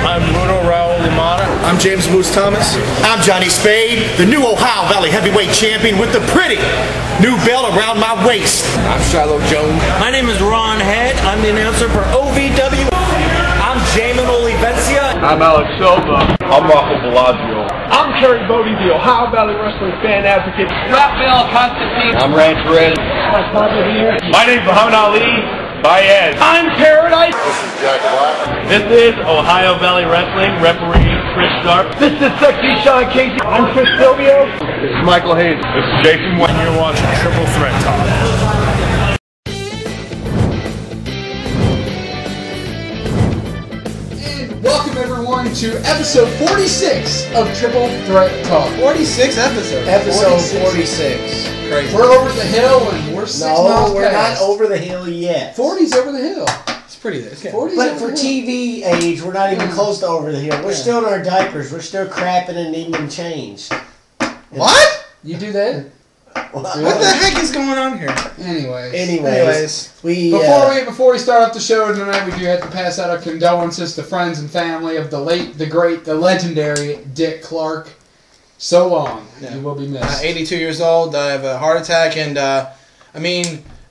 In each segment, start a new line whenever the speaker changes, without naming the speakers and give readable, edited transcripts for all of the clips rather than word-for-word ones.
I'm Bruno Raul Limana.
I'm James Moose Thomas.
I'm Johnny Spade, the new Ohio Valley heavyweight champion with the pretty new belt around my waist.
I'm Shiloh Jones.
My name is Ron Head. I'm the announcer for OVW. I'm Jamin Olivencia.
I'm Alex Silva. I'm Rocco Bellagio.
I'm Kerry Bodie, the Ohio Valley Wrestling fan advocate.
Raphael Constantine.
I'm Rand Perez. My name's Muhammad Ali. Baez.
I'm Paradise.
This is Jack Black.
This is Ohio Valley Wrestling. Referee Chris Sharp.
This is Sexy Sean Casey. I'm Chris Silvio.
This is Michael Hayes. This is Jason Wayne. You're watching Triple Threat Talk.
Welcome everyone to episode 46 of Triple Threat Talk.
46 episodes.
Episode
46. Crazy.
We're over the hill and we're 6 miles
No, we're
past.
not over the hill yet.
40's over the hill.
It's pretty there.
40's
But
over
for
the hill.
TV age, we're not even close to over the hill. We're still in our diapers. We're still crapping and needing them changed.
What?
You do that?
What the heck is going on here?
Anyways.
Before
we start off the show tonight, we do have to pass out our condolences to friends and family of the late, the great, the legendary Dick Clark. So long.
Yeah.
You will be missed.
82 years old. I have a heart attack, and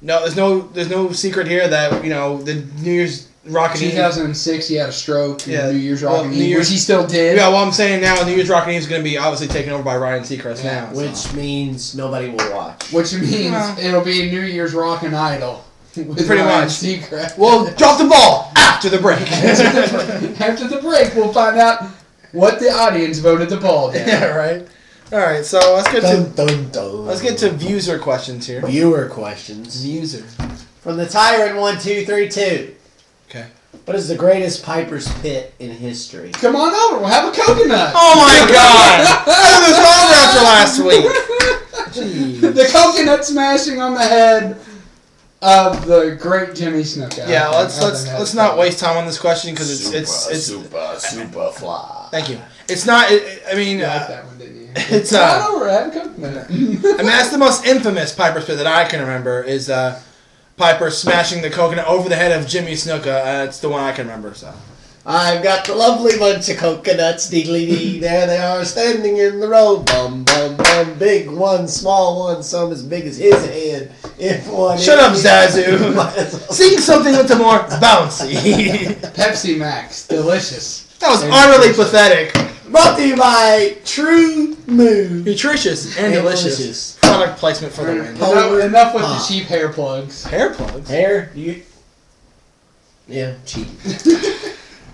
there's no secret here that the New Year's Rockin' Eve.
2006, he had a stroke.
Yeah.
New Year's
Well,
Rockin'
New
Eve,
Year's-
which he still did.
Yeah, well, I'm saying now New Year's Rockin' Eve is going to be obviously taken over by Ryan Seacrest now.
which means nobody will watch.
Which means
Well.
it'll be New Year's Rockin' Idol. With
Pretty
Ryan
much.
Seacrest.
Well, drop the ball after the break.
After the break, we'll find out what the audience voted the ball down.
Yeah, right. All right, so let's get to viewer questions here.
Viewer questions.
Viewer.
From the Tyrant 1232.
Okay.
What is the greatest Piper's Pit in history?
Come on over, we'll have a coconut.
Oh my God! That was all after last week. Jeez.
The coconut smashing on the head of the great Jimmy Snuka.
Yeah, let's not waste time on this question because it's
super fly.
Thank you. It's not.
You liked that one, didn't you?
It's
Come on over, have a coconut.
that's the most infamous Piper's Pit that I can remember is Piper smashing the coconut over the head of Jimmy Snuka. That's the one I can remember. So.
I've got the lovely bunch of coconuts, deedly dee. There they are, standing in the road. Bum, bum, bum. Big one, small one, some as big as his head. If one.
Shut up, Zazu. Sing something with the more bouncy.
Pepsi Max, delicious.
That was utterly pathetic.
Brought to you by True Mood.
Nutritious and delicious. Product placement for the win.
Enough with the cheap hair plugs.
Hair plugs.
Hair? Yeah, cheap.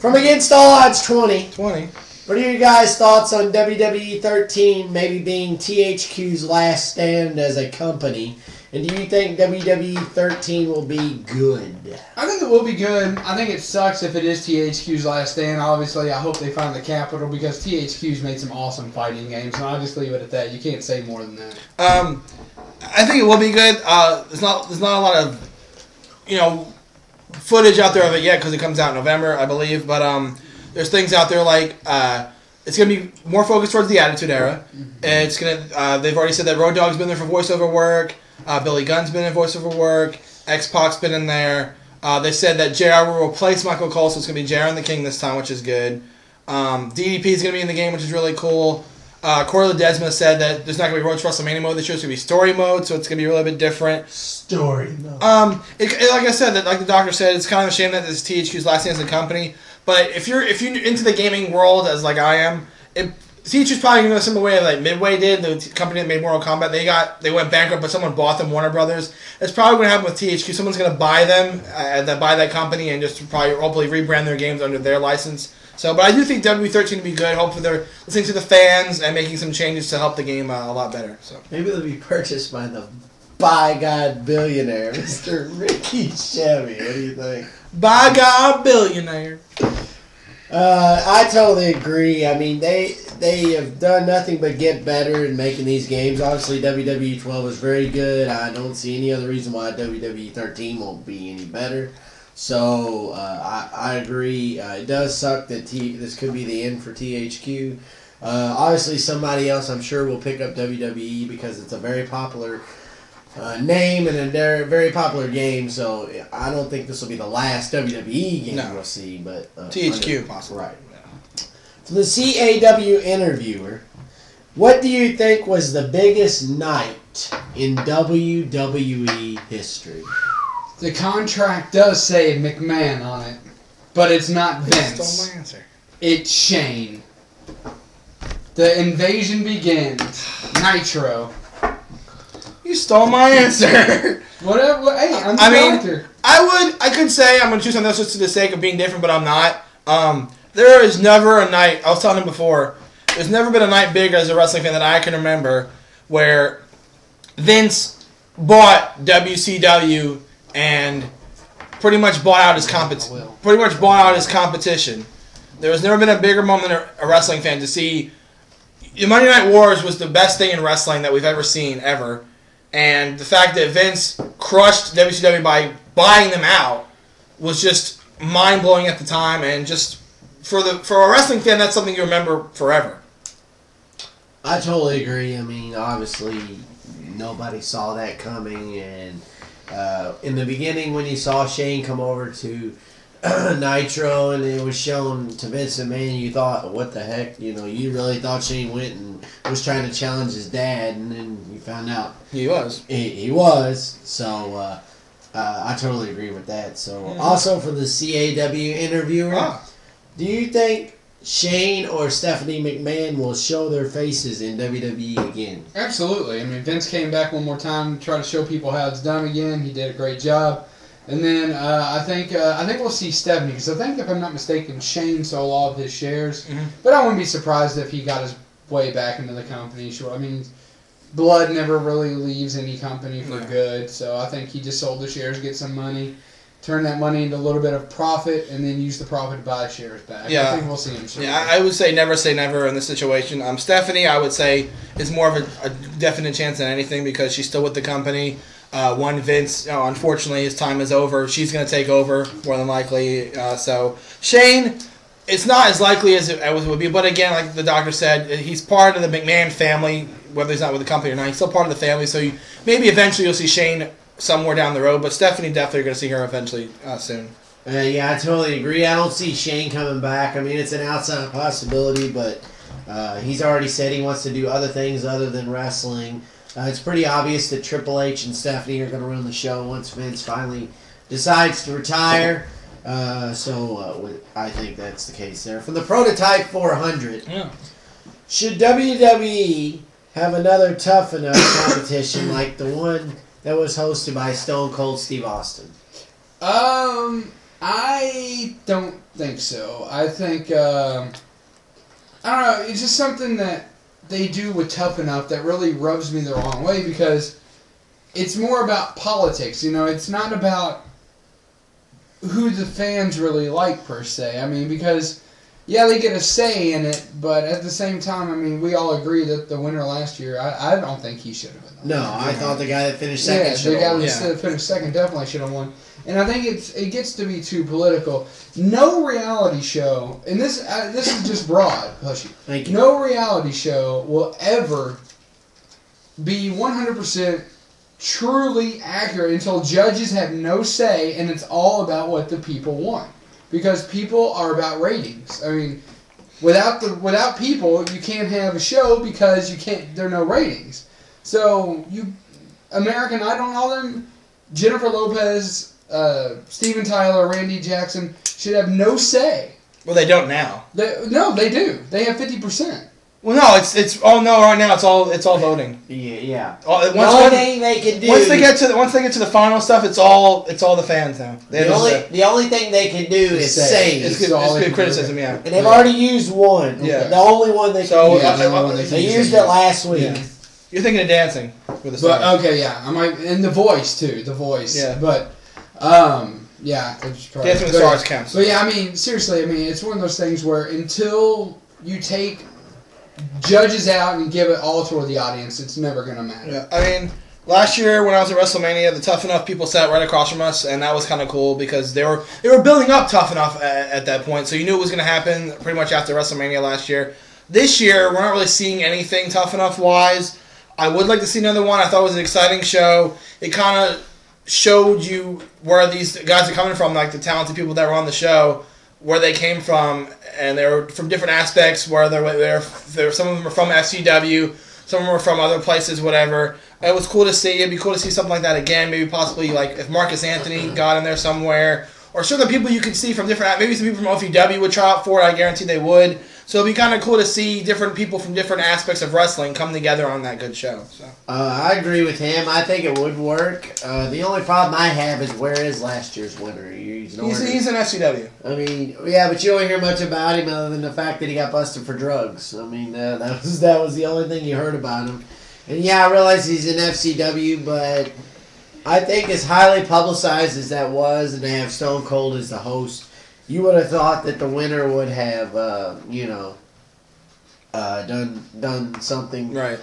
From Against All Odds 20. What are your guys' thoughts on WWE 13 maybe being THQ's last stand as a company? And do you think WWE 13 will be good?
I think it will be good. I think it sucks if it is THQ's last stand. Obviously, I hope they find the capital because THQ's made some awesome fighting games, and I'll just leave it at that. You can't say more than that.
I think it will be good. There's not a lot of footage out there of it yet because it comes out in November, I believe. But there's things out there like it's gonna be more focused towards the Attitude Era. It's gonna. They've already said that Road Dogg's been there for voiceover work. Billy Gunn's been in voiceover work. X-Pac's been in there. They said that JR will replace Michael Cole, so it's going to be JR and the King this time, which is good. DDP is going to be in the game, which is really cool. Corey Ledesma said that there's not going to be Road to WrestleMania mode this year. It's going to be story mode, so it's going to be a little bit different.
Story mode.
Like I said, like the doctor said, it's kind of a shame that this is THQ's last stand as a company. But if you're into the gaming world, as like I am, THQ's probably going to go a similar way like Midway did, the company that made Mortal Kombat. They went bankrupt, but someone bought them, Warner Brothers. That's probably going to happen with THQ. Someone's going to buy them, buy that company, and just probably hopefully rebrand their games under their license. So, but I do think WWE13 will be good. Hopefully they're listening to the fans and making some changes to help the game a lot better. So
maybe they'll be purchased by the by God billionaire, Mr. Ricky Chevy. What do you think?
By God billionaire.
I totally agree. I mean, they have done nothing but get better in making these games. Obviously, WWE 12 is very good. I don't see any other reason why WWE 13 won't be any better. So, I agree. It does suck that this could be the end for THQ. Obviously, somebody else, I'm sure, will pick up WWE because it's a very popular name and a very popular game. So, I don't think this will be the last WWE game we'll see. But
THQ, possibly.
Right. For the CAW interviewer, what do you think was the biggest night in WWE history?
The contract does say McMahon on it, but it's not Vince.
Stole my answer.
It's Shane. The invasion begins. Nitro.
You stole my answer.
Whatever. Hey, I'm the doctor.
I could say I'm going to choose something else just for the sake of being different, but I'm not. There is never a night, I was telling him before, there's never been a night bigger as a wrestling fan that I can remember where Vince bought WCW and pretty much bought out his competition. There has never been a bigger moment in a wrestling fan to see. The Monday Night Wars was the best thing in wrestling that we've ever seen, ever. And the fact that Vince crushed WCW by buying them out was just mind-blowing at the time, and just for a wrestling fan, that's something you remember forever.
I totally agree. I mean, obviously, nobody saw that coming, and in the beginning when you saw Shane come over to Nitro and it was shown to Vince McMahon, you thought, what the heck? You know, you really thought Shane went and was trying to challenge his dad, and then you found out
He was.
He was. So I totally agree with that. So also for the CAW interviewer, do you think Shane or Stephanie McMahon will show their faces in WWE again?
Absolutely. I mean, Vince came back one more time to try to show people how it's done again. He did a great job. And then I think we'll see Stephanie, because I think, if I'm not mistaken, Shane sold all of his shares. Mm-hmm. But I wouldn't be surprised if he got his way back into the company. Sure, I mean, blood never really leaves any company for good. So I think he just sold the shares, get some money, turn that money into a little bit of profit, and then use the profit to buy shares back. Yeah. I think we'll see him soon.
Yeah, I would say never in this situation. Stephanie, I would say, is more of a definite chance than anything because she's still with the company. Vince, unfortunately, his time is over. She's going to take over, more than likely. So Shane, it's not as likely as it would be. But again, like the doctor said, he's part of the McMahon family, whether he's not with the company or not. He's still part of the family. So maybe eventually you'll see Shane somewhere down the road. But Stephanie, definitely going to see her eventually soon.
Yeah, I totally agree. I don't see Shane coming back. I mean, it's an outside possibility, but he's already said he wants to do other things other than wrestling. It's pretty obvious that Triple H and Stephanie are going to run the show once Vince finally decides to retire. So I think that's the case there. For the Prototype 400, should WWE have another Tough Enough competition like the one that was hosted by Stone Cold Steve Austin?
I don't think so. I think, I don't know, it's just something that they do with Tough Enough that really rubs me the wrong way, because it's more about politics. You know, it's not about who the fans really like, per se. I mean, because, yeah, they get a say in it, but at the same time, I mean, we all agree that the winner last year, I don't think he should have been.
No, I thought the guy that finished second should have won.
The guy that finished second definitely should have won. And I think it gets to be too political. No reality show, and this is just broad,
Thank you.
No reality show will ever be 100% truly accurate until judges have no say, and it's all about what the people want. Because people are about ratings. I mean, without people, you can't have a show because there are no ratings. So American Idol and all them, Jennifer Lopez, Steven Tyler, Randy Jackson should have no say.
Well, they don't now.
No, they do. They have 50%.
Well, no, right now it's all voting.
Yeah.
The
only thing they can do
once they get to the final stuff, it's all the fans now.
The only thing they can do is say
it's good criticism, yeah.
And they've already used one. Yeah. The only one they can use. They used it last week. Yeah.
You're thinking of Dancing with the Stars.
But okay, yeah, and The Voice too. The Voice. Yeah. But yeah,
Dancing with the Stars counts.
But yeah, I mean, seriously, I mean, it's one of those things where until you take judges out and give it all to the audience, it's never going to matter.
Yeah, I mean, last year when I was at WrestleMania, the Tough Enough people sat right across from us, and that was kind of cool because they were building up Tough Enough at that point, so you knew it was going to happen pretty much after WrestleMania last year. This year, we're not really seeing anything Tough Enough-wise. I would like to see another one. I thought it was an exciting show. It kind of showed you where these guys are coming from, like the talented people that were on the show. where they came from, and they were from different aspects. Where some of them are from FCW, some of them are from other places, whatever. It was cool to see. It'd be cool to see something like that again. Maybe possibly like if Marcus Anthony got in there somewhere, or certain people you can see from different. Maybe some people from OVW would try out for it. I guarantee they would. So it'd be kind of cool to see different people from different aspects of wrestling come together on that good show. So
I agree with him. I think it would work. The only problem I have is where is last year's winner? He's
in FCW.
I mean, yeah, but you don't hear much about him other than the fact that he got busted for drugs. I mean, that was the only thing you heard about him. And yeah, I realize he's in FCW, but I think as highly publicized as that was, and they have Stone Cold as the host, you would have thought that the winner would have, done something,
right?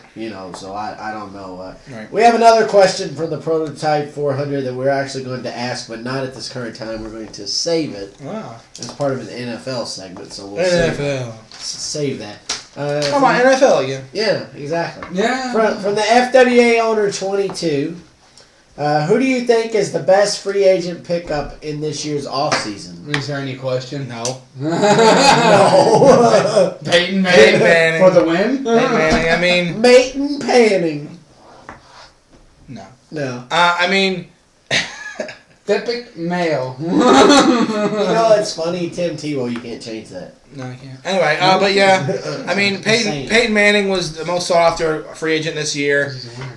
So I don't know.
Right.
We have another question from the Prototype 400 that we're actually going to ask, but not at this current time. We're going to save it as part of an NFL segment. So we'll save that.
Come on, NFL again.
Yeah, exactly.
Yeah.
From the FWA owner 22. Who do you think is the best free agent pickup in this year's offseason?
Is there any question?
No.
No.
Peyton Manning for the win?
Peyton Manning, I mean...
Peyton Panning.
No. I mean...
Epic male.
It's funny, Tim Tebow, you can't change that.
No, I can't. Anyway, but yeah, I mean, Peyton Manning was the most sought after free agent this year,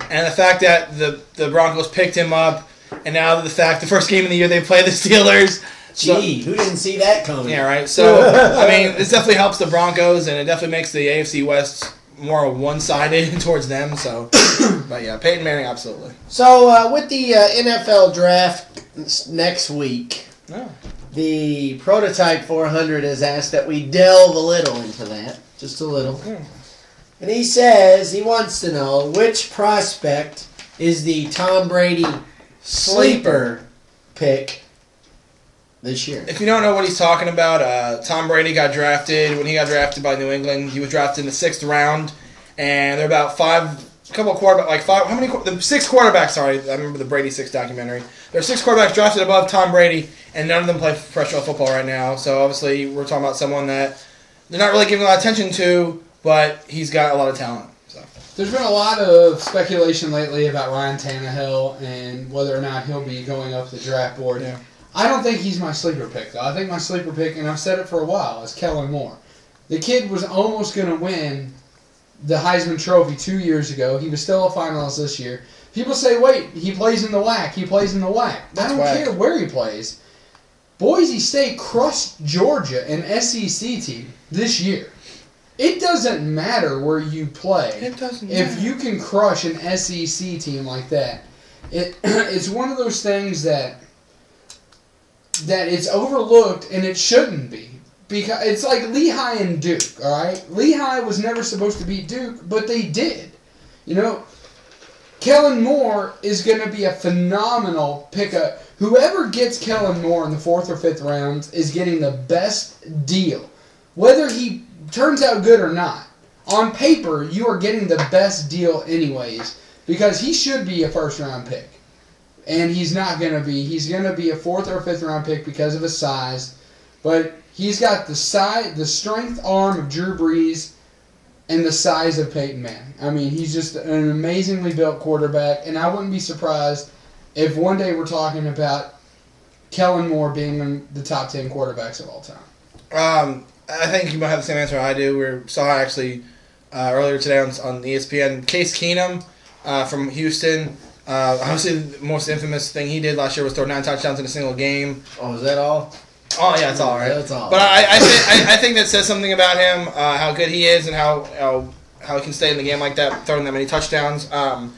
and the fact that the Broncos picked him up, and now the first game of the year they play the Steelers.
Gee, who didn't see that coming?
Yeah, right. So I mean, this definitely helps the Broncos, and it definitely makes the AFC West more one-sided towards them. So, but yeah, Peyton Manning, absolutely.
So with the NFL draft next week.
Oh.
The Prototype 400 has asked that we delve a little into that. Just a little. And he says he wants to know which prospect is the Tom Brady sleeper pick this year.
If you don't know what he's talking about, Tom Brady got drafted. When he got drafted by New England, he was drafted in the 6th round. And there are about six quarterbacks, sorry. I remember the Brady 6 documentary. There are 6 quarterbacks drafted above Tom Brady, and none of them play professional football right now. So obviously, we're talking about someone that they're not really giving a lot of attention to, but he's got a lot of talent. So.
There's been a lot of speculation lately about Ryan Tannehill and whether or not he'll be going up the draft board.
Yeah.
I don't think he's my sleeper pick, though. I think my sleeper pick, and I've said it for a while, is Kellen Moore. The kid was almost going to win the Heisman Trophy 2 years ago. He was still a finalist this year. People say, wait, he plays in the WAC. He plays in the WAC. I don't care where he plays. Boise State crushed Georgia, an SEC team, this year. It doesn't matter where you play.
It doesn't matter.
If you can crush an SEC team like that, it's one of those things that it's overlooked, and it shouldn't be. Because it's like Lehigh and Duke, all right? Lehigh was never supposed to beat Duke, but they did. Kellen Moore is going to be a phenomenal pickup. Whoever gets Kellen Moore in the 4th or 5th rounds is getting the best deal. Whether he turns out good or not, on paper, you are getting the best deal anyways, because he should be a first-round pick. And he's not going to be. He's going to be a 4th or 5th round pick because of his size. But he's got the strength arm of Drew Brees and the size of Peyton Manning. I mean, he's just an amazingly built quarterback, and I wouldn't be surprised if one day we're talking about Kellen Moore being in the top 10 quarterbacks of all time.
I think you might have the same answer I do. We saw actually earlier today on ESPN, Case Keenum from Houston. Obviously, the most infamous thing he did last year was throw 9 touchdowns in a single game.
Oh, is that all?
Oh, yeah, it's all right.
That's all.
But I think that says something about him, how good he is, and how he can stay in the game like that, throwing that many touchdowns, able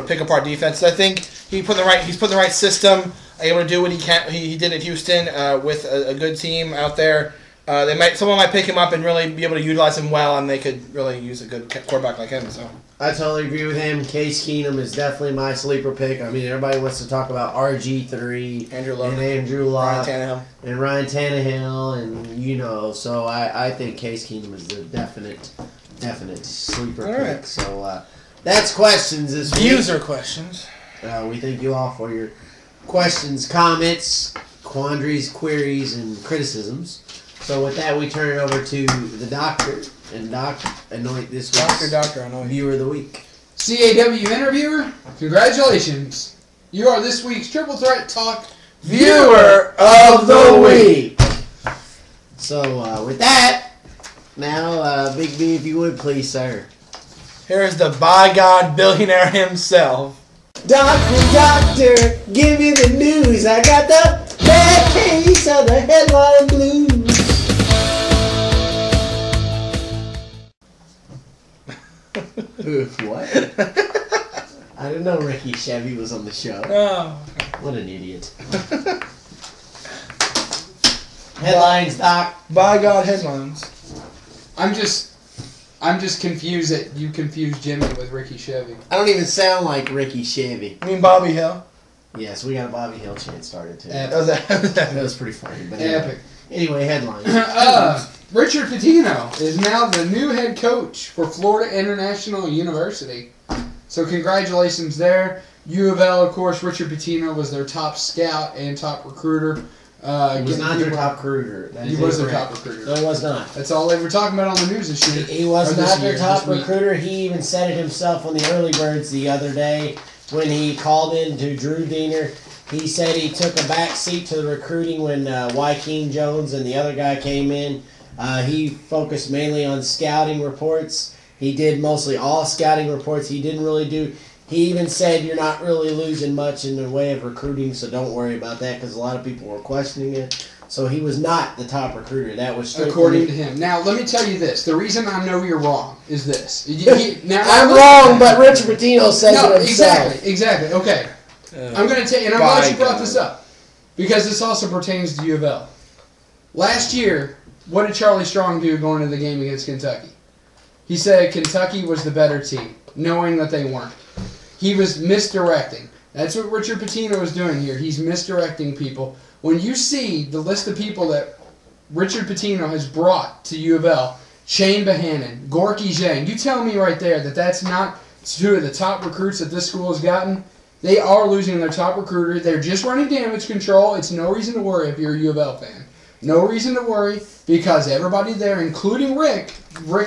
to pick apart defenses. I think he's put in the right system, able to do what he did at Houston with a good team out there. Someone might pick him up and really be able to utilize him well, and they could really use a good quarterback like him. So
I totally agree with him. Case Keenum is definitely my sleeper pick. I mean, everybody wants to talk about RG3,
Andrew Luck,
and Ryan Tannehill, and so I think Case Keenum is the definite sleeper pick.
Right.
So that's questions this week.
Views are questions.
We thank you all for your questions, comments, quandaries, queries, and criticisms. So with that, we turn it over to the doctor, and Doc anoint this week's Viewer of the Week.
CAW interviewer, congratulations. You are this week's Triple Threat Talk
Viewer of the Week. So with that, now Big B, if you would please, sir.
Here's the by God billionaire himself.
Doctor, give me the news. I got the bad case of the headline blues. What? I didn't know Ricky Chevy was on the show.
Oh.
What an idiot. Headlines, Doc.
By God headlines.
I'm just confused that you confused Jimmy with Ricky Chevy.
I don't even sound like Ricky Chevy.
I mean Bobby Hill.
Yes, we got a Bobby Hill chant started too.
Epic.
That was pretty funny. But
Epic.
Anyway, headlines.
Richard Pitino is now the new head coach for Florida International University. So congratulations there. U of L, of course, Richard Pitino was their top scout and top recruiter.
He was not their top recruiter.
He was their top recruiter.
No, he was not.
That's all they were talking about on the news this year.
He was not their top recruiter. He even said it himself on the Early Birds the other day when he called in to Drew Diener. He said he took a back seat to the recruiting when Joaquin Jones and the other guy came in. He focused mainly on scouting reports. He did mostly all scouting reports. He didn't really do... He even said you're not really losing much in the way of recruiting, so don't worry about that because a lot of people were questioning it. So he was not the top recruiter. That was straight
according to him. Now, let me tell you this. The reason I know you're wrong is this.
I'm wrong, but Richard Pitino says it himself.
Exactly. Okay. I'm going to tell you, and I'm glad you brought this up because this also pertains to U of L. Last year, what did Charlie Strong do going into the game against Kentucky? He said Kentucky was the better team, knowing that they weren't. He was misdirecting. That's what Richard Pitino is doing here. He's misdirecting people. When you see the list of people that Richard Pitino has brought to U of L, Shane Bohannon, Gorky Zhang, you tell me right there that that's not two of the top recruits that this school has gotten. They are losing their top recruiter. They're just running damage control. It's no reason to worry if you're a U of L fan. No reason to worry because everybody there, including Rick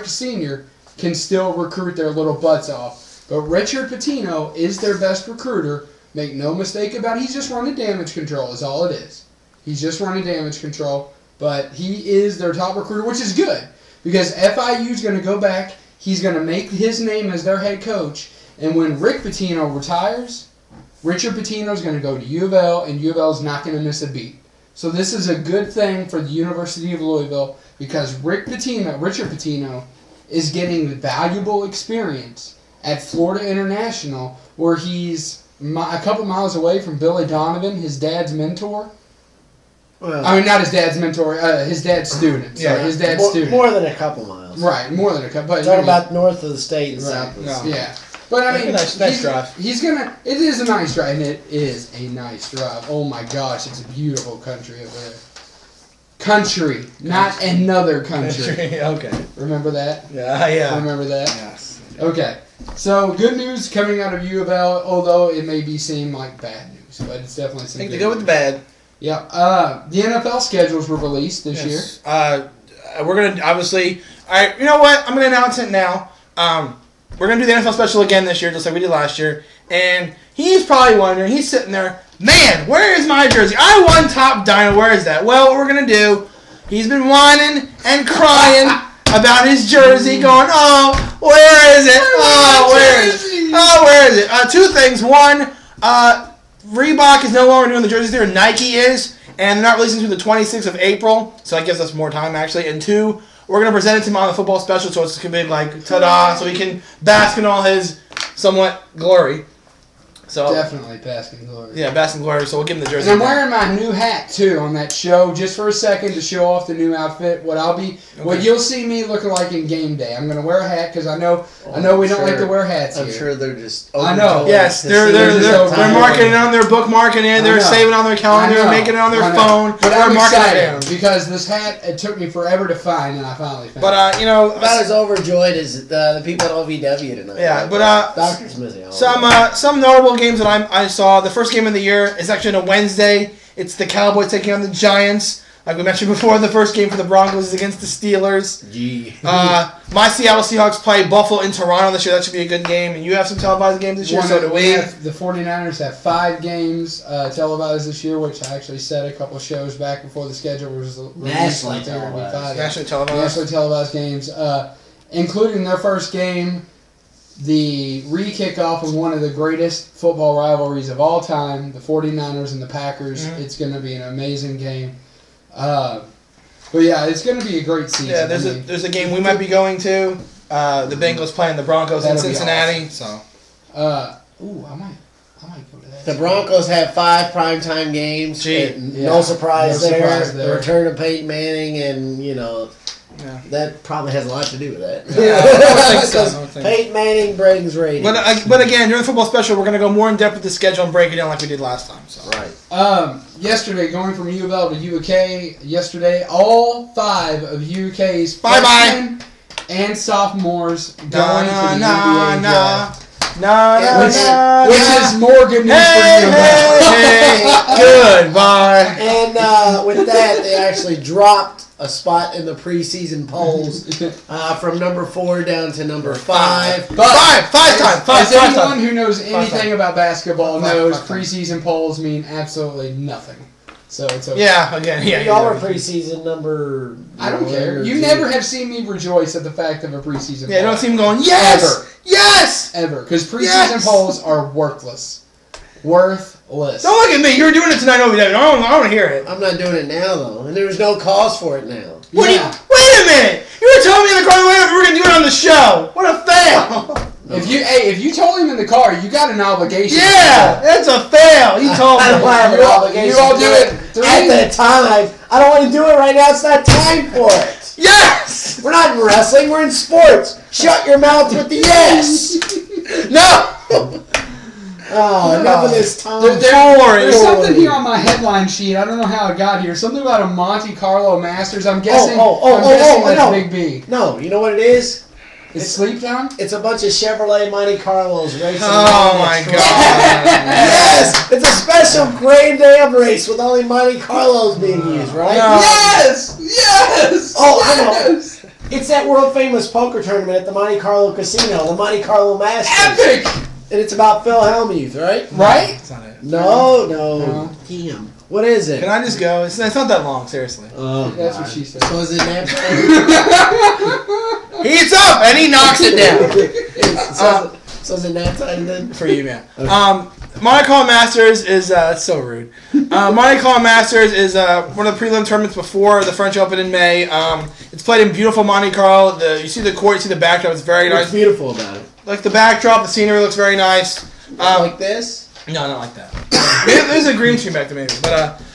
Sr., can still recruit their little butts off. But Richard Pitino is their best recruiter. Make no mistake about it. He's just running damage control is all it is. He's just running damage control. But he is their top recruiter, which is good. Because FIU is going to go back. He's going to make his name as their head coach. And when Rick Pitino retires, Richard Pitino is going to go to U of L, and U of L is not going to miss a beat. So this is a good thing for the University of Louisville because Richard Pitino, is getting valuable experience at Florida International, where he's a couple miles away from Billy Donovan, his dad's mentor. Well, I mean, not his dad's mentor, his dad's student. Sorry, his dad's student.
More than a couple miles.
Right, more than a couple. But
talking about north of the state and south of the state.
Yeah. But I mean,
nice drive.
It is a nice drive, and it is a nice drive. Oh my gosh, it's a beautiful country over there. Country, not another country.
Okay.
Remember that?
Yeah.
Remember that?
Yes.
Okay. So, good news coming out of U of L, although it may be seemed like bad news, but it's definitely some
I think
good
to go with the bad.
Yeah. The NFL schedules were released this year.
We're going to, obviously, all right, you know what? I'm going to announce it now. We're going to do the NFL special again this year, just like we did last year. And he's probably wondering, he's sitting there, man, where is my jersey? I won Top Dino. Where is that? Well, what we're going to do, he's been whining and crying about his jersey, going, oh, where is it? Oh, where is it? Oh, where is it? Two things. One, Reebok is no longer doing the jerseys there. Nike is. And they're not releasing until the 26th of April. So that gives us more time, actually. And two, we're going to present it to him on the football special. So it's going to be like, ta-da, so he can bask in all his somewhat glory. So
definitely basking glory.
Yeah, basking glory. So we'll give him the jersey.
And I'm wearing my new hat too on that show, just for a second to show off the new outfit. What you'll see me looking like in game day. I'm gonna wear a hat because I know we don't like to wear hats here.
I'm sure they're just.
I know.
Yes, they're marking it on their bookmarking it. They're saving it on their calendar, making it on their phone.
But I'm excited because this hat, it took me forever to find, and I finally found it.
But
about as overjoyed as the people at OVW tonight.
Yeah, but
Doctor's missing.
Some notable games that I saw. The first game of the year is actually on a Wednesday. It's the Cowboys taking on the Giants. Like we mentioned before, the first game for the Broncos is against the Steelers. My Seattle Seahawks play Buffalo in Toronto this year. That should be a good game. And you have some televised games this year, so do we.
The 49ers have 5 games televised this year, which I actually said a couple of shows back before the schedule was released.
Nationally
televised games, including their first game, the re-kickoff of one of the greatest football rivalries of all time, the 49ers and the Packers. It's going to be an amazing game. But yeah, it's going to be a great season.
Yeah, there's a game we might be going to. The Bengals playing the Broncos in Cincinnati.
Awesome. So, I might go to that.
The Broncos have 5 primetime games. No surprise there. The return of Peyton Manning, and that probably has a lot to do with that.
Yeah,
Peyton Manning brings ratings.
But again, during the football special, we're going to go more in depth with the schedule and break it down like we did last time. So.
Right.
Yesterday, going from U of L to UK, all 5 of UK's freshmen and sophomores going to the NBA draft. Which is more good news for you.
Goodbye.
And with that, they actually dropped a spot in the preseason polls from number 4 down to number 5.
As anyone who knows anything about basketball knows, preseason polls mean absolutely nothing. So it's okay.
Y'all are preseason number.
I don't care. You never have seen me rejoice at the fact of a preseason poll.
Yeah, don't see him going, yes! Yes!
Ever. Because preseason polls are worthless. Worthless.
Don't look at me. You're doing it tonight, OVW. I want to hear it.
I'm not doing it now, though. And there's no cause for it now.
Wait a minute! You were telling me in the car we're going to do it on the show. What a fail!
If you told him in the car, you got an obligation.
Yeah, that's a fail. You told me.
I don't have an obligation.
You all do it
at the time. I don't want to do it right now. It's not time for it.
Yes!
We're not in wrestling. We're in sports. Shut your mouth with the yes.
No!
Oh, enough of this time.
There's something here on my headline sheet. I don't know how it got here. Something about a Monte Carlo Masters. I'm guessing. That's Big B.
No, you know what it is?
It's Sleep Town?
It's a bunch of Chevrolet Monte Carlos racing.
Oh my God!
Yes, it's a special Grand Am race with only Monte Carlos being used, right?
No.
Yes.
Oh, I know. It's that world famous poker tournament at the Monte Carlo Casino, the Monte Carlo Masters.
Epic.
And it's about Phil Hellmuth, right?
Right?
That's not it.
No. Damn. What is it?
Can I just go? It's not that long, seriously.
Oh,
that's what she said.
So is it nap
He's up and he knocks it down.
So is it nap time then?
For you, man. Okay. Monte Carlo Masters is that's so rude. Monte Carlo Masters is one of the prelim tournaments before the French Open in May. It's played in beautiful Monte Carlo. You see the court, you see the backdrop. It's very nice.
What's beautiful about it?
Like the backdrop, the scenery looks very nice.
Like this?
No, not like that. There's a green screen back there, maybe.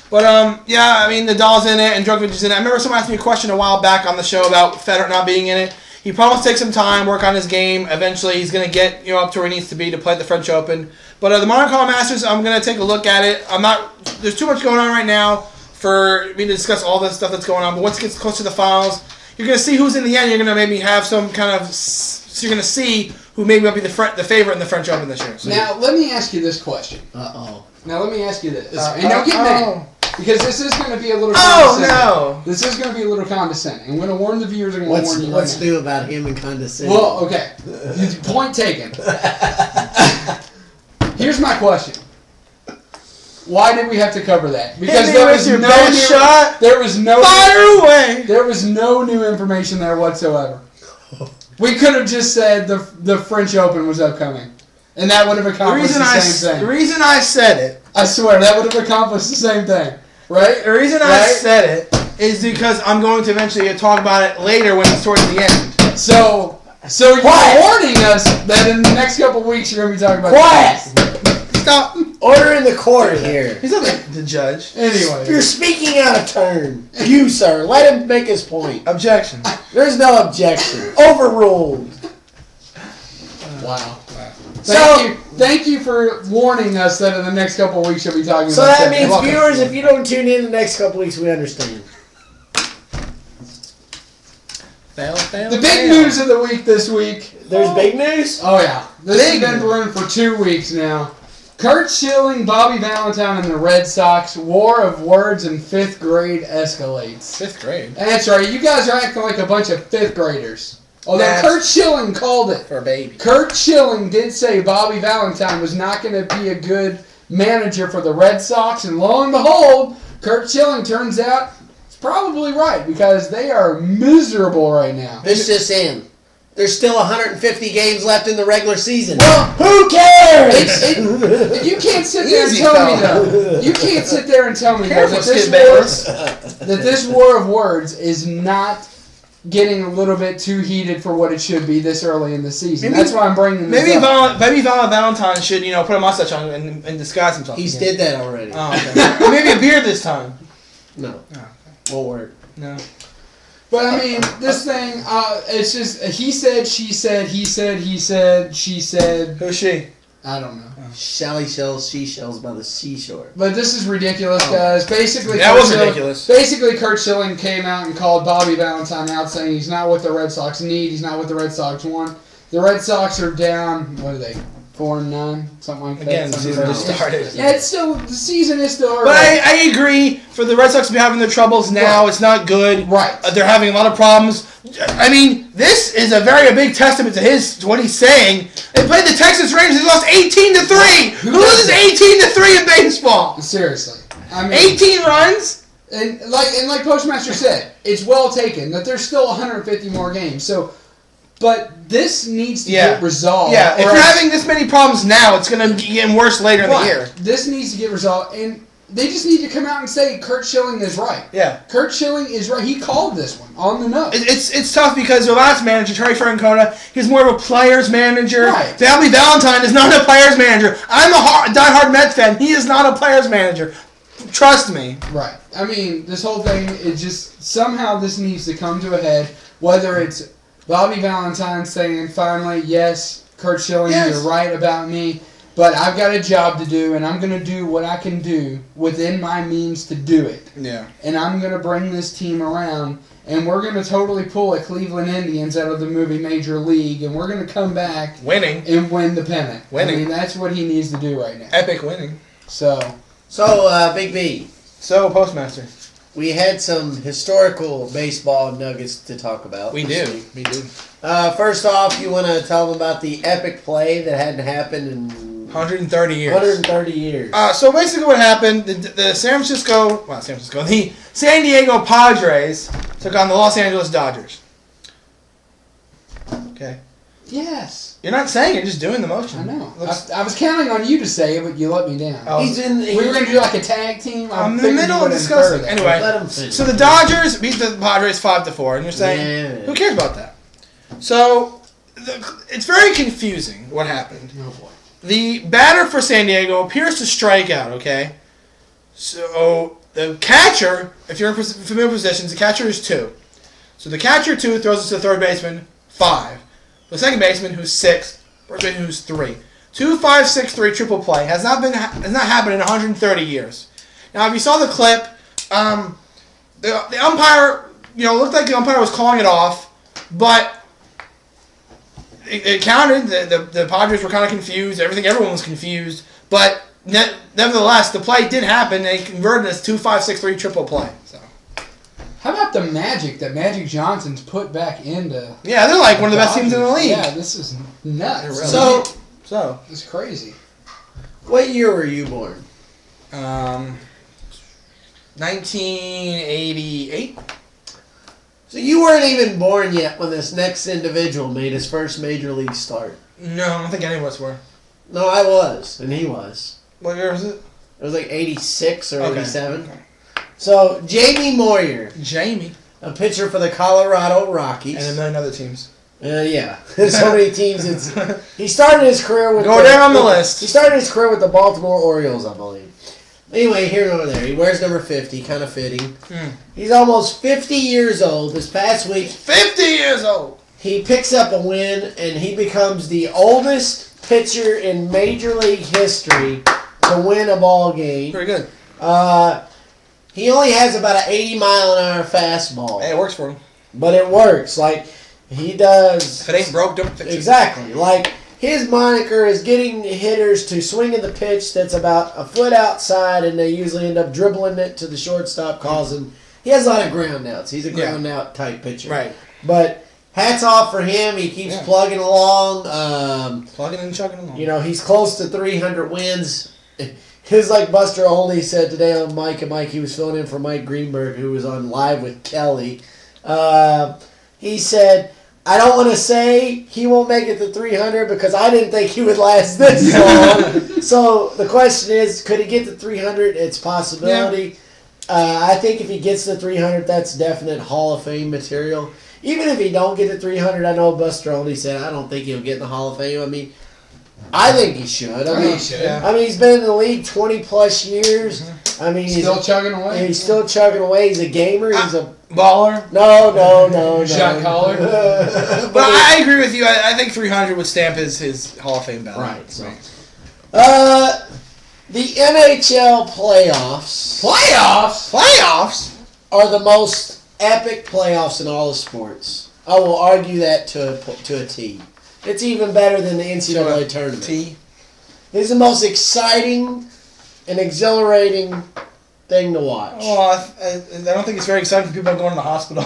But yeah, I mean, Nadal's in it and Djokovic is in it. I remember someone asked me a question a while back on the show about Federer not being in it. He promised to take some time, work on his game. Eventually, he's going to get up to where he needs to be to play at the French Open. But the Monte Carlo Masters, I'm going to take a look at it. There's too much going on right now for me to discuss all this stuff that's going on. But once it gets close to the finals, you're going to see who's in the end. You're going to maybe have some kind of. So you're going to see who maybe might be the favorite in the French Open this year. So
now, let me ask you this question.
Uh-oh.
Now, let me ask you this. And don't get mad. Because this is going to be a little condescending.
Oh, no.
This is going to be a little condescending. I'm going to warn the viewers. I'm going to warn you
What's new about him and condescending?
Well, okay. Point taken. Here's my question. Why did we have to cover that? Because there was no new
shot.
There was no
fire away.
There was no new information there whatsoever. We could have just said the French Open was upcoming, and that would have accomplished the same thing.
The reason I said it,
I swear, that would have accomplished the same thing, right?
The reason I said it is because I'm going to eventually talk about it later when it's towards the end.
So you're warning us that in the next couple of weeks you're going to be talking about.
Quiet.
Stop.
Order in the court here.
He's not the judge.
Anyway.
You're speaking out of turn. You, sir. Let him make his point.
Objection.
There's no objection. Overruled.
Wow. Thank you for warning us that in the next couple of weeks you'll be talking about.
So that means, viewers, if you don't tune in the next couple of weeks, we understand.
The big news of the week this week.
There's big news?
Oh, yeah. This has been brewing for 2 weeks now. Kurt Schilling, Bobby Valentine, and the Red Sox. War of words in 5th grade escalates.
5th grade?
That's right. You guys are acting like a bunch of 5th graders. Although Kurt Schilling called it.
For a baby.
Kurt Schilling did say Bobby Valentine was not going to be a good manager for the Red Sox. And lo and behold, Kurt Schilling turns out it's probably right because they are miserable right now.
This just in. There's still 150 games left in the regular season.
Well,
who cares?
You can't sit there and tell me, though. You can't sit there and tell me, though, that this war of words is not getting a little bit too heated for what it should be this early in the season. That's why I'm bringing this up.
Maybe Valentine should, put a mustache on and disguise himself.
He's did that already.
Oh, okay. Maybe a beard this time.
No.
Oh, okay.
Won't work.
No.
But, I mean, this thing, it's just, he said, she said, he said, she said.
Who's she?
I don't know.
Shally shells, she shells by the seashore.
But this is ridiculous, guys. Basically,
that was ridiculous.
Basically, Kurt Schilling came out and called Bobby Valentine out, saying he's not what the Red Sox need. He's not what the Red Sox want. The Red Sox are down. What are they? 4-9, something like that.
Again, the season just started.
Yeah, it's still the season is still early.
But I agree. For the Red Sox to be having their troubles now, It's not good.
Right.
They're having a lot of problems. I mean, this is a big testament to what he's saying. They played the Texas Rangers. They lost 18-3. Who loses 18-3 in baseball?
Seriously, I mean,
18 runs.
And like PostMaster said, it's well taken that there's still 150 more games. So. But this needs to get resolved.
Yeah, if you're having this many problems now, it's going to be getting worse later in the year.
This needs to get resolved, and they just need to come out and say Kurt Schilling is right.
Yeah.
Kurt Schilling is right. He called this one on the nose.
It's tough because the last manager, Terry Francona, he's more of a player's manager.
Right.
Bobby Valentine is not a player's manager. I'm a diehard Mets fan. He is not a player's manager. Trust me.
Right. I mean, this whole thing, it just, somehow this needs to come to a head, whether it's Bobby Valentine saying, finally, yes, Kurt Schilling, you're right about me, but I've got a job to do, and I'm going to do what I can do within my means to do it.
Yeah.
And I'm going to bring this team around, and we're going to totally pull a Cleveland Indians out of the movie Major League, and we're going to come back
winning
and win the pennant.
Winning.
I mean, that's what he needs to do right now.
Epic winning.
So,
Big B.
So, Postmaster.
We had some historical baseball nuggets to talk about.
We do.
First off, you want to tell them about the epic play that hadn't happened in
130 years.
130 years.
So basically what happened, the San Diego Padres took on the Los Angeles Dodgers. Okay.
yes.
You're not saying it, you're just doing the motion.
I know. I was counting on you to say it, but you let me down. We were going to do like a tag team.
I'm in the middle of discussing. Anyway, so the Dodgers beat the Padres 5-4, and you're saying, who cares about that? So, it's very confusing what happened.
Oh, boy.
The batter for San Diego appears to strike out, okay? So, the catcher, if you're in familiar positions, the catcher is 2. So, the catcher 2 throws it to the third baseman, 5. The second baseman, who's 6. First baseman, who's 3. 2, 5, 6, 3 triple play has not happened in 130 years. Now, if you saw the clip, the umpire, looked like the umpire was calling it off, but it counted. The Padres were kind of confused. Everyone was confused, but nevertheless, the play did happen. They converted this 2, 5, 6, 3 triple play. So.
How about the Magic that Magic Johnson's put back into?
Yeah, they're like one of the best teams in the league.
Yeah, this is nuts.
Really so
it's crazy.
What year were you born?
1988.
So you weren't even born yet when this next individual made his first major league start.
No, I don't think any of us were.
No, I was, and he was.
What year was it?
It was like 86 or 87.
Okay.
So, Jamie Moyer.
Jamie.
A pitcher for the Colorado Rockies.
And a million other teams.
Yeah. So many teams. He started his career with...
Go down on the list.
He started his career with the Baltimore Orioles, I believe. Anyway, here and over there. He wears number 50, kind of fitting. He's almost 50 years old. This past week...
50 years old!
He picks up a win, and he becomes the oldest pitcher in Major League history to win a ball game.
Pretty good.
He only has about an 80-mile-an-hour fastball.
Hey, it works for him.
But it works. Like, he does...
If it ain't broke, don't fix it.
Exactly. Like, his moniker is getting hitters to swing at the pitch that's about a foot outside, and they usually end up dribbling it to the shortstop, causing. He has a lot of ground outs. He's a ground out type pitcher.
Right.
But hats off for him. He keeps plugging along.
Plugging and chugging along.
You know, he's close to 300 wins. His like Buster Olney said today on Mike and Mike, he was filling in for Mike Greenberg, who was on Live with Kelly. He said, I don't want to say he won't make it to 300 because I didn't think he would last this long. So the question is, could he get to 300? It's a possibility. I think if he gets to 300, that's definite Hall of Fame material. Even if he don't get to 300, I know Buster Olney said, I don't think he'll get in the Hall of Fame. I mean, I think he should. I mean, he's been in the league 20 plus years. I mean, he's
still chugging away.
He's still chugging away. He's a gamer. He's a
baller.
No.
Shot caller.
But I agree with you. I think 300 would stamp his Hall of Fame ballot.
Right. So, the NHL playoffs.
Playoffs
are the most epic playoffs in all of sports. I will argue that to a T. It's even better than the NCAA tournament.
T.
It's the most exciting and exhilarating thing to watch.
Well, I don't think it's very exciting for people going to the hospital.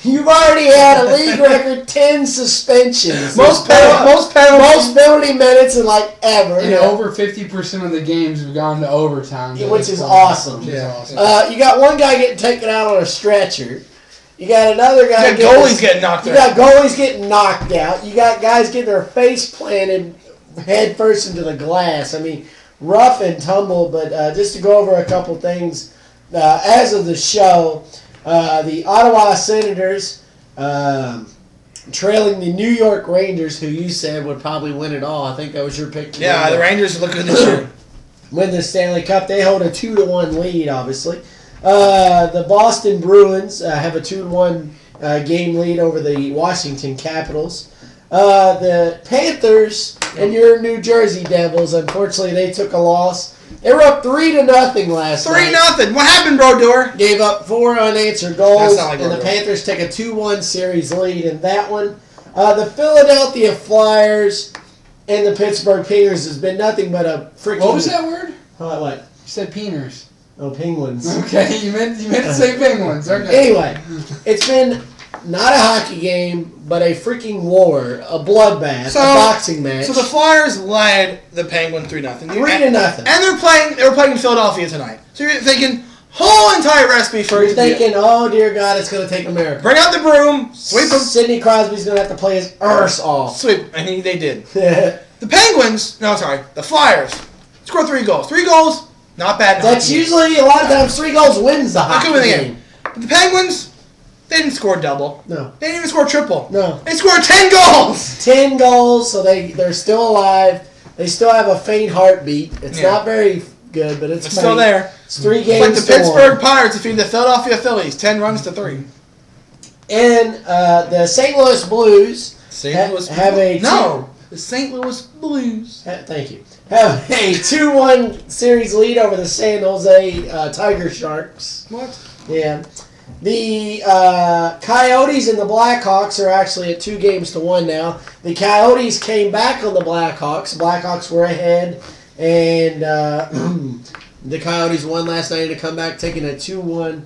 You've already had a league record 10 suspensions.
Most penalty
minutes in like ever.
And over 50% of the games have gone to overtime.
Which is awesome. You got one guy getting taken out on a stretcher. You got another guy.
Goalies getting knocked out.
You got goalies getting knocked out. You got guys getting their face planted head first into the glass. I mean, rough and tumble. But just to go over a couple things, as of the show, the Ottawa Senators trailing the New York Rangers, who you said would probably win it all. I think that was your pick.
Yeah, the Rangers look good this year.
Win the Stanley Cup. They hold a 2-1 lead, obviously. The Boston Bruins have a 2-1 game lead over the Washington Capitals. The Panthers and your New Jersey Devils, unfortunately, they took a loss. They were up 3-0 last night.
3-0. What happened, Brodeur?
Gave up 4 unanswered goals,
Like
and the Panthers take a 2-1 series lead in that one. The Philadelphia Flyers and the Pittsburgh Penguins has been nothing but a freaking...
What was that word?
What?
You said peeners.
Oh, penguins.
Okay, you meant to say penguins. Okay.
Anyway, it's been not a hockey game, but a freaking war, a bloodbath, a boxing match.
So the Flyers led the Penguins 3-0.
3-0.
And they were playing in Philadelphia tonight. So you're thinking, whole entire recipe for
You're thinking, oh dear God, it's going to take America.
Bring out the broom, sweep them.
Sidney Crosby's going to have to play his arse off.
Sweep, and they did. The Flyers scored 3 goals. 3 goals. Not bad.
That's usually a lot of times 3 goals wins the hockey game.
But the Penguins, they didn't score double.
No.
They didn't even score triple.
No.
They scored 10 goals.
10 goals, so they're still alive. They still have a faint heartbeat. It's not very good, but it's
still there.
It's 3 games.
It's like the Pittsburgh Pirates defeated the Philadelphia Phillies 10-3.
And the St. Louis Blues have a
the St. Louis Blues.
Thank you. Have a 2-1 series lead over the San Jose Tiger Sharks.
What?
Yeah. The Coyotes and the Blackhawks are actually at 2-1 now. The Coyotes came back on the Blackhawks. Blackhawks were ahead, and the Coyotes won last night to come back, taking a 2-1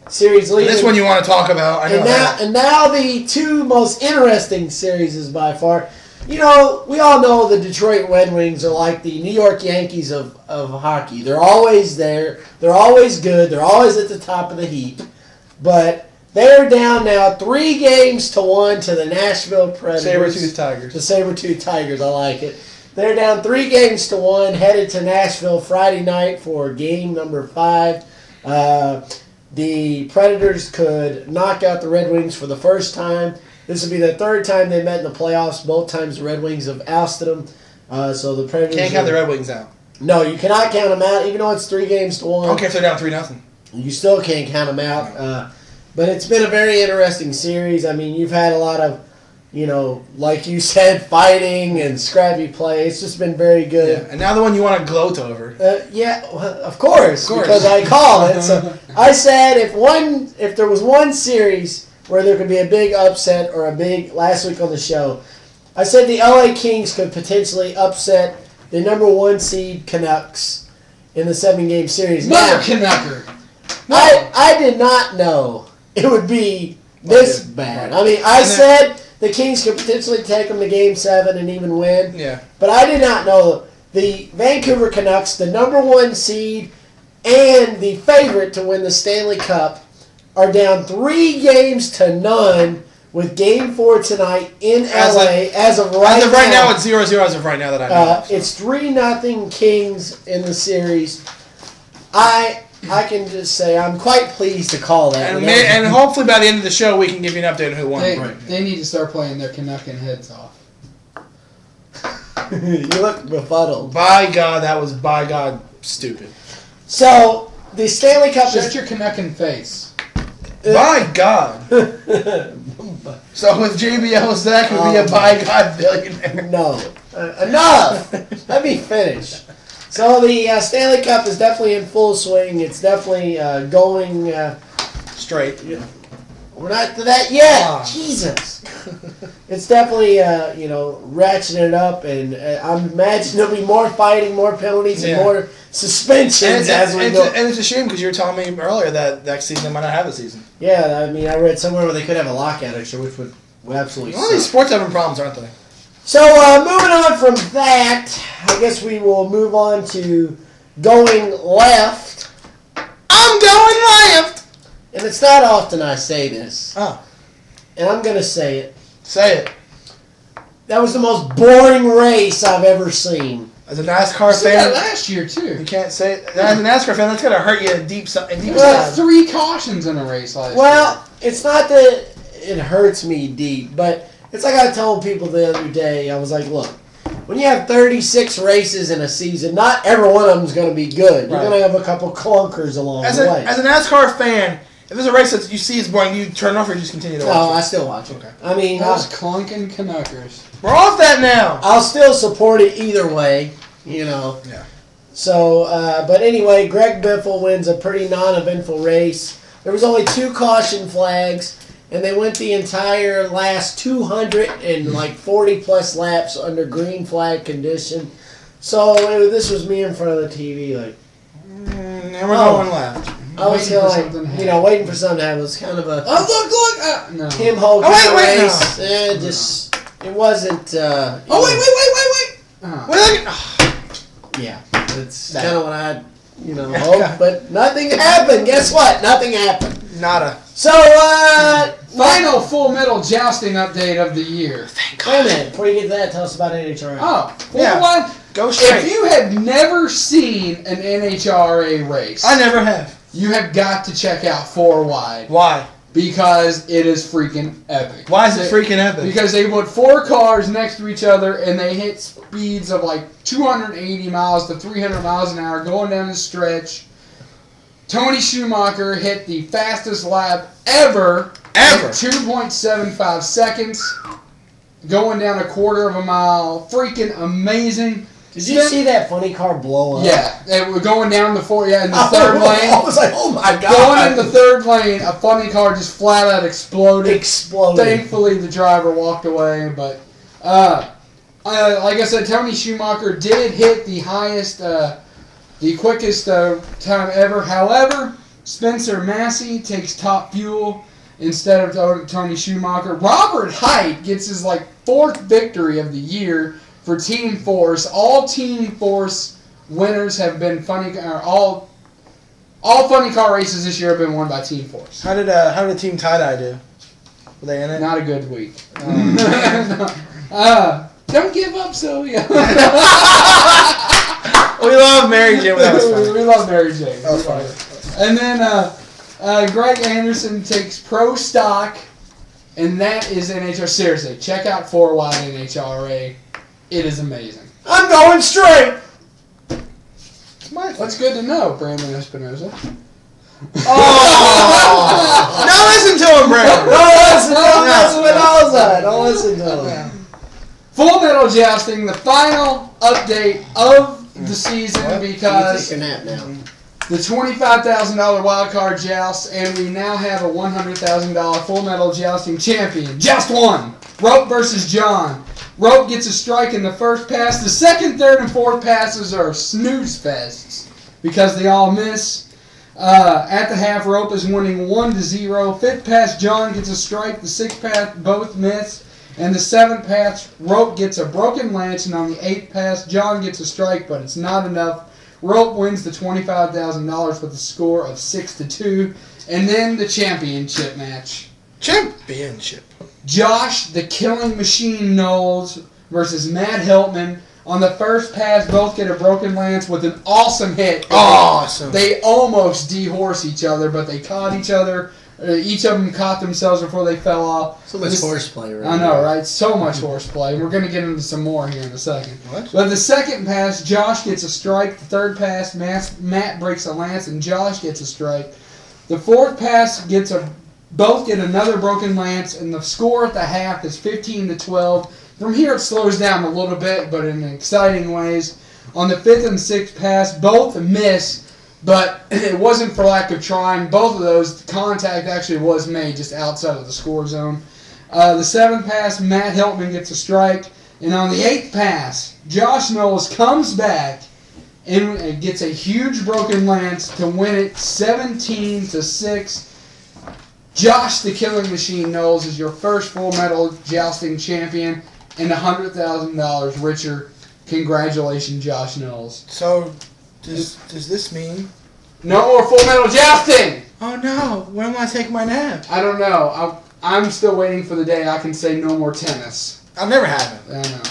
series lead.
This one you want to talk about.
And now the 2 most interesting series is by far. You know, we all know the Detroit Red Wings are like the New York Yankees of hockey. They're always there. They're always good. They're always at the top of the heap. But they're down now 3-1 to the Nashville Predators.
Saber-toothed Tigers.
The Saber-toothed Tigers, I like it. They're down 3-1, headed to Nashville Friday night for game number 5. The Predators could knock out the Red Wings for the first time. This will be the 3rd time they met in the playoffs. Both times the Red Wings have ousted them. So the Predators
can't count the Red Wings out.
No, you cannot count them out, even though it's 3-1.
Okay, if they're down 3-0.
You still can't count them out. But it's been a very interesting series. I mean, you've had a lot of, like you said, fighting and scrappy play. It's just been very good.
Yeah. And now the one you want to gloat over.
Of course, because I call it. So I said if there was one series where there could be a big upset or a big, last week on the show, I said the LA Kings could potentially upset the number 1 seed Canucks in the 7-game series.
Mother Canucker.
I did not know it would be this bad. I mean, I said the Kings could potentially take them to Game 7 and even win.
Yeah.
But I did not know the Vancouver Canucks, the number 1 seed and the favorite to win the Stanley Cup, are down 3-0 with Game 4 tonight in LA. As of right
now, it's 0-0 as of right now that I know.
It's 3-0 Kings in the series. I can just say I'm quite pleased to call that.
And hopefully by the end of the show we can give you an update on who won.
They need to start playing their Canuckin heads off.
You look befuddled.
By God, that was stupid.
So the Stanley Cup
Shut your Canuckin face.
By God. So with JBL, Zach would be a by God billionaire.
No. Enough! Let me finish. So the Stanley Cup is definitely in full swing. It's definitely going
straight.
We're not to that yet. Jesus. It's definitely ratcheting it up, and I'm imagining there'll be more fighting, more penalties, and more suspensions as we go.
And it's a shame because you were telling me earlier that next season they might not have a season.
Yeah, I mean, I read somewhere where they could have a lockout extra, which would absolutely
All these sports having problems, aren't they?
So, moving on from that, I guess we will move on to going left.
I'm going left!
And it's not often I say this.
Oh.
And I'm going to say it.
Say it.
That was the most boring race I've ever seen.
As a NASCAR
said
fan,
that last year too.
You can't say it. As a NASCAR fan, that's gonna hurt you deep.
Well, 3 cautions in a race last year.
Well, it's not that it hurts me deep, but it's like I told people the other day. I was like, look, when you have 36 races in a season, not every one of them is going to be good. You're going to have a couple clunkers along the way.
As a NASCAR fan, if there's a race that you see is boring, you turn it off or you just continue to watch it?
No, I still watch it. Okay. I mean,
those clunking Canuckers.
We're off that now.
I'll still support it either way, Yeah. So, but anyway, Greg Biffle wins a pretty non-eventful race. There was only 2 caution flags, and they went the entire last 240 plus laps under green flag condition. So this was me in front of the TV, like,
and we're going left.
I was waiting for something to happen. It was kind of a
no.
Tim Holt race.
No.
It wasn't.
Wait!
Yeah, that's kind of what I hoped, but nothing happened. Guess what? Nothing happened.
Nada.
So,
final Full Metal Jousting update of the year.
Wait a minute. Before you get to that, tell us about NHRA.
Oh, well,
go straight.
If you have never seen an NHRA race,
I never have.
You have got to check out 4 Wide.
Why?
Because it is freaking epic.
Why is it freaking epic?
Because they put 4 cars next to each other and they hit speeds of like 280 miles to 300 miles an hour going down the stretch. Tony Schumacher hit the fastest lap ever.
Ever.
2.75 seconds. Going down a quarter of a mile. Freaking amazing.
Did you see that funny car blow up?
Yeah, they were going down the in the third lane.
I was like, oh my god!
Going in the third lane, a funny car just flat out exploded. Thankfully, the driver walked away. But like I said, Tony Schumacher did hit the highest, the quickest time ever. However, Spencer Massey takes top fuel instead of Tony Schumacher. Robert Hight gets his 4th victory of the year. For Team Force, all Team Force winners have been all funny car races this year have been won by Team Force.
How did Team Tie-Dye do? Were they in it?
Not a good week. Don't give up, Sylvia.
We love Mary Jane. That was fun.
We love Mary Jane.
That was fun.
And then Greg Anderson takes Pro Stock, and that is NHRA. Seriously, check out 4 Wide NHRA. It is amazing.
I'm going straight.
That's good to know, Brandon Espinosa.
Oh! Now listen to him, Brandon.
Don't listen to him.
Full Metal Jousting, the final update of the season because
take a nap now.
The $25,000 wild card joust, and we now have a $100,000 Full Metal Jousting champion. Just one. Rope versus John. Rope gets a strike in the first pass. The second, third, and fourth passes are snooze fests because they all miss. At the half, Rope is winning 1-0. Fifth pass, John gets a strike. The sixth pass, both miss. And the seventh pass, Rope gets a broken lance. And on the eighth pass, John gets a strike, but it's not enough. Rope wins the $25,000 with a score of 6-2. And then the championship match.
Championship.
Josh the Killing Machine Knowles versus Matt Heltman. On the first pass, both get a broken lance with an awesome hit.
Awesome.
They almost dehorse each other, but they caught each other. Each of them caught themselves before they fell off.
So much horseplay, right?
I know, right? So much horseplay. And we're going to get into some more here in a second.
What?
But the second pass, Josh gets a strike. The third pass, Matt breaks a lance, and Josh gets a strike. The fourth pass both get another broken lance, and the score at the half is 15-12. From here, it slows down a little bit, but in exciting ways. On the fifth and sixth pass, both miss. But it wasn't for lack of trying. Both of those, contact actually was made just outside of the score zone. The seventh pass, Matt Heltman gets a strike. And on the eighth pass, Josh Knowles comes back and gets a huge broken lance to win it 17-6. Josh the Killing Machine Knowles is your first full metal jousting champion and $100,000 richer. Congratulations, Josh Knowles.
So, does this mean?
No more full metal jousting!
Oh no! When will I take my nap?
I don't know. I'm still waiting for the day I can say no more tennis.
I'll never have it.
I know.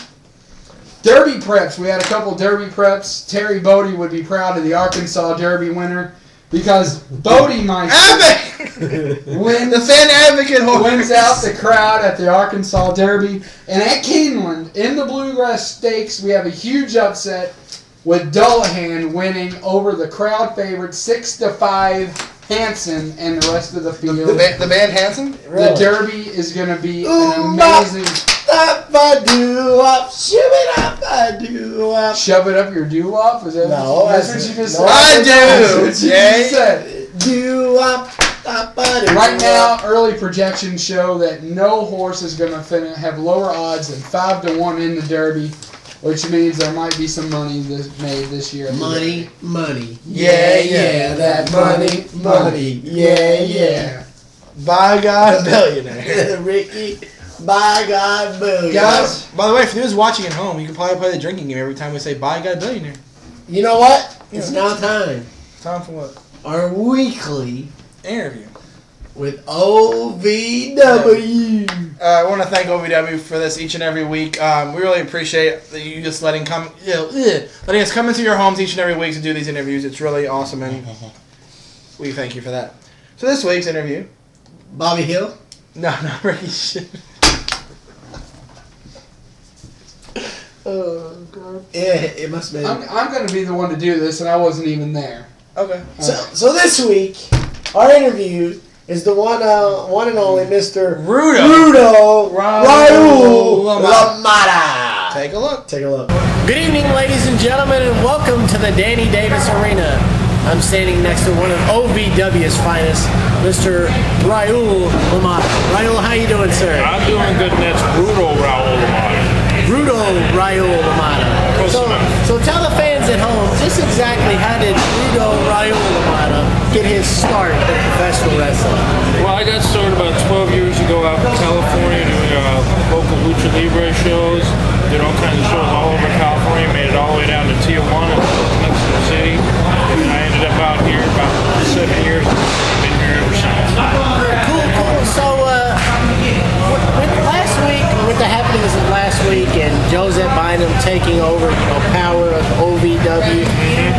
Derby preps. We had a couple Derby preps. Terry Bodie would be proud of the Arkansas Derby winner because Bodie might wins
the fan advocate
wins out the crowd at the Arkansas Derby. And at Keeneland, in the Bluegrass Stakes, we have a huge upset with Dullahan winning over the crowd favorite 6-5 Hanson and the rest of the field.
The band Hanson?
The Derby is going to be an amazing... Shove it up your doo-wop? Is that
No,
that's what you just said?
I do.
That's what you just said.
Doo-wop.
Right now, early projections show that no horse is going to have lower odds than 5-1 in the Derby, which means there might be some money made this year.
Money. Yeah, that money. Yeah.
By God, billionaire.
Ricky, by God, billionaire.
Guys, by the way, for those watching at home, you can probably play the drinking game every time we say "By God, billionaire."
You know what? It's now time.
Time for what?
Our weekly
Interview
with OVW.
I want to thank OVW for this each and every week. We really appreciate that you just letting us come into your homes each and every week to do these interviews. It's really awesome, and we thank you for that. So this week's interview,
Bobby Hill?
no, not Ricky shit. Oh God.
Yeah, it must have been.
I'm going to be the one to do this, and I wasn't even there.
Okay.
So this week, our interview is the one and only Mr.
Rudo
Raul Lamada.
Take a look.
Take a look.
Good evening, ladies and gentlemen, and welcome to the Danny Davis Arena. I'm standing next to one of OVW's finest, Mr. Raul Lamada. Raul, how you doing, sir?
I'm doing good, and that's Rudo Raul Lamada.
Rudo Raul Lamada. So tell the fans at home, just exactly how did Rudo Raul Lamada get his start in professional wrestling?
Well, I got started about 12 years ago out in California doing local lucha libre shows. Did all kinds of shows all over California. Made it all the way down to Tijuana, Mexico City. And I ended up out here about 7 years. Been here ever since.
Cool. So, with last week, with the happenings of last week, and Joseph Bynum taking over, power of OVW,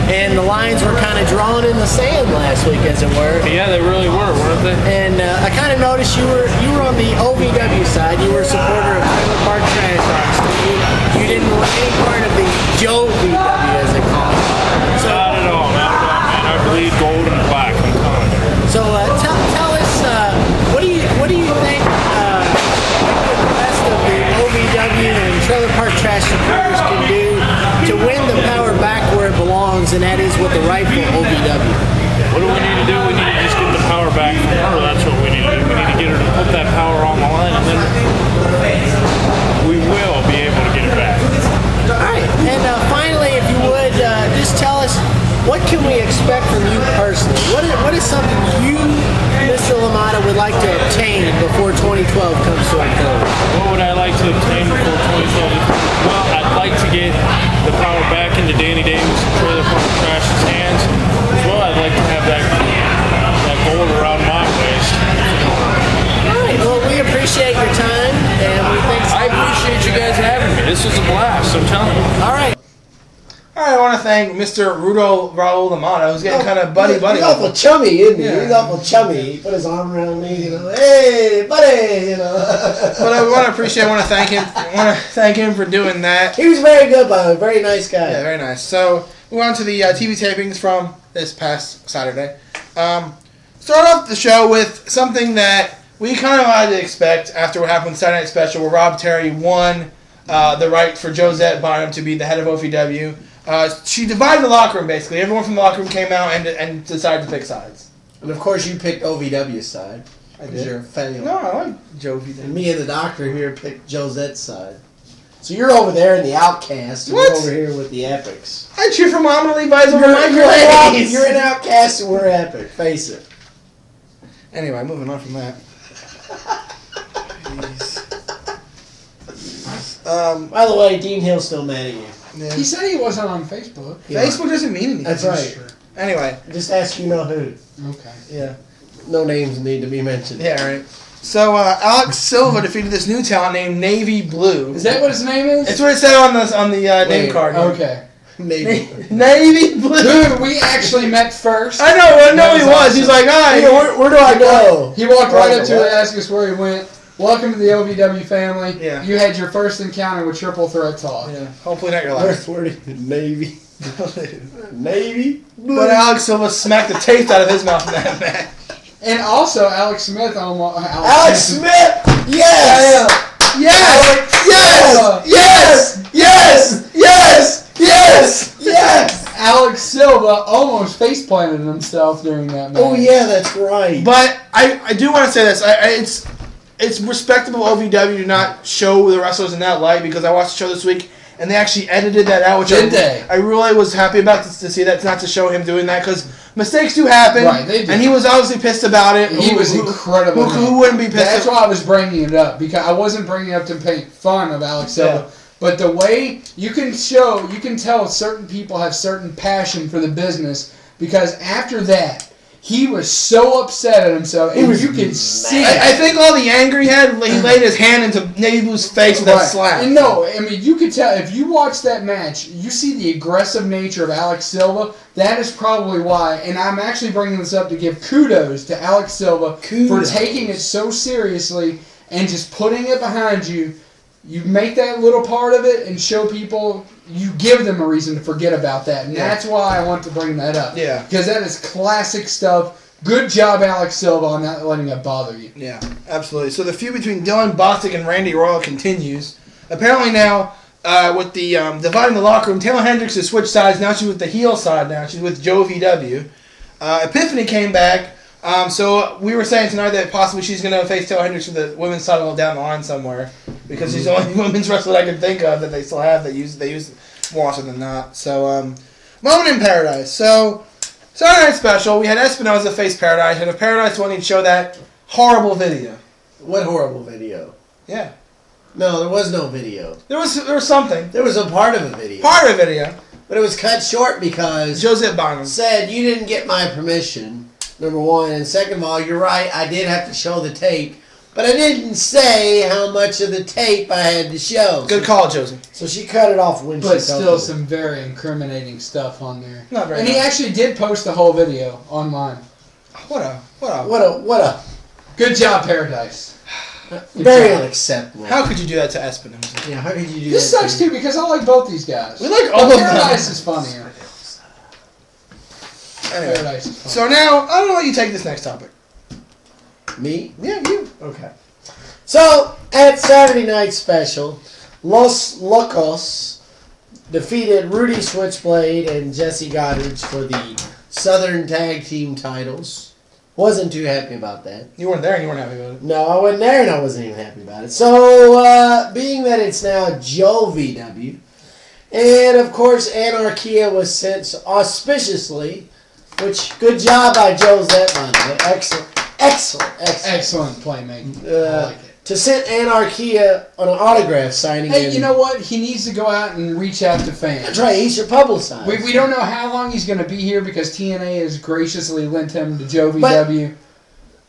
and the lines were kind of drawn in the sand last week, as it were.
Yeah, they really were, weren't they?
And I kind of noticed you were on the OVW side. You were a supporter of Trailer Park Trash Talk. You didn't want any part of the Joe VW, as they call it. So,
Not at all, man. I bleed gold and black. I'm telling you.
So tell us, what do you think the rest of the OVW and Trailer Park Trash supporters can do to win the power back where it belongs, and that is with the rightful OVW?
What do we need to do? We need to just get the power back from her. That's what we need to do. We need to get her to put that power on the line, and then This was a blast, I'm telling you.
All right.
All right, I want to thank Mr. Rudo Raul Amato, who's getting kind of buddy.
He's awful chummy, isn't he?
Yeah.
He's awful chummy. He put his arm around me, hey, buddy,
But I want to appreciate, I want to thank him for doing that.
He was very good, by the way. Very nice guy.
Yeah, very nice. So, we went on to the TV tapings from this past Saturday. Start off the show with something that we kind of had to expect after what happened with Saturday Night Special, where Rob Terry won the right for Josette Bynum to be the head of OVW. She divided the locker room, basically. Everyone from the locker room came out and decided to pick sides.
And of course, you picked OVW's side.
I
Because you're a fan.
No, I like Jovi.
And me and the doctor here picked Josette's side. So you're over there in the Outcast, and
What?
we're over here with the Epics.
I cheer for Mama Levi's over my
You're, you're an Outcast, and we're Epic. Face it.
Anyway, moving on from that.
By the way, Dean Hill's still mad at you.
Yeah.
He said he wasn't on Facebook.
Facebook doesn't mean anything.
That's right.
Anyway,
Just ask you know who.
Okay.
yeah.
No names need to be mentioned.
Yeah, right. So, Alex Silva defeated this new talent named Navy Blue.
Is that what his name is?
It's what it said on the name
Wait,
card.
Okay.
Maybe.
Navy Blue.
Dude, we actually met first.
I know he
That
was.
awesome.
He's like,
Hey,
hi.
where do I go?
He walked right up to
What?
us, asked us where he went. Welcome to the OVW family.
Yeah.
You had your first encounter with Triple Threat Talk.
Yeah, hopefully not your last.
Where Navy. Navy?
But Alex Silva smacked the taste out of his mouth in that match.
And also, Alex Smith almost.
Alex Smith! Yes!
Yes! Yes! Yes! Yes! Yes! Yes!
Yes!
Alex Silva almost face planted himself during that match.
Oh, yeah, that's right.
But I do want to say this. It's respectable OVW to not show the wrestlers in that light, because I watched the show this week and they actually edited that out, which
Did they?
I really was happy about to see that, not to show him doing that, because mistakes do happen.
Right, they do.
And he was obviously pissed about it.
He was incredible.
Who wouldn't be pissed?
That's why I was bringing it up, because I wasn't bringing it up to make fun of Alex Silva.
Yeah.
But the way you can tell certain people have certain passion for the business, because after that, he was so upset at himself, and you could see it.
I think all the anger he had, he laid his hand into Navy Blue's face with that slap.
And no, I mean, you could tell, if you watch that match, you see the aggressive nature of Alex Silva. That is probably why, and I'm actually bringing this up to give kudos to Alex Silva for taking it so seriously and just putting it behind you. You make that little part of it and show people, you give them a reason to forget about that. And that's why I want to bring that up.
Yeah.
Because that is classic stuff. Good job, Alex Silva, on not letting that bother you.
Yeah, absolutely. So the feud between Dylan Bostic and Randy Royal continues. Apparently now, with the dividing the locker room, Taylor Hendricks has switched sides. Now she's with the heel side now. She's with Joe VW. Epiphany came back. So we were saying tonight that possibly she's going to face Taylor Hendricks for the women's title down the line somewhere, because she's the only women's wrestler I can think of that they still have that they use more often than not. So Moment in Paradise. So Saturday Night Special, we had Espinoza face Paradise, and if Paradise wanted to show that horrible video.
What horrible video?
Yeah,
No, there was no video.
there was something,
There was a part of a video.
part of a video.
But it was cut short because
Josette Bynum.
said you didn't get my permission, number one. And second of all, you're right, I did have to show the tape. But I didn't say how much of the tape I had to show.
Good call, Josie.
So she cut it off when she
But
felt
still
it.
some very incriminating stuff on there.
Not very
And he
much.
actually did post the whole video online.
What a.
What a
Good job, Paradise.
very unacceptable.
How could you do that to Espinoza?
Yeah, how could you do
This
that?
sucks too, because I like both these guys.
We like
But
all of them.
Paradise is funnier.
Anyway,
Paradise is funnier.
so now I don't know. Let you take this next topic.
Me?
Yeah, you.
Okay. So, at Saturday Night Special, Los Locos defeated Rudy Switchblade and Jesse Goddard for the Southern Tag Team titles. Wasn't too happy about that.
You weren't there and you weren't happy about it.
No, I wasn't there and I wasn't even happy about it. So, being that it's now Joe VW, and of course Anarchia was sent auspiciously, which, good job by Josette, by the way. Excellent.
Excellent playmaking. I like it.
To send Anarchia on an autograph signing.
Hey,
in.
you know what? He needs to go out and reach out to fans.
That's right, he should publicize.
We don't know how long he's going to be here because TNA has graciously lent him to Joe VW.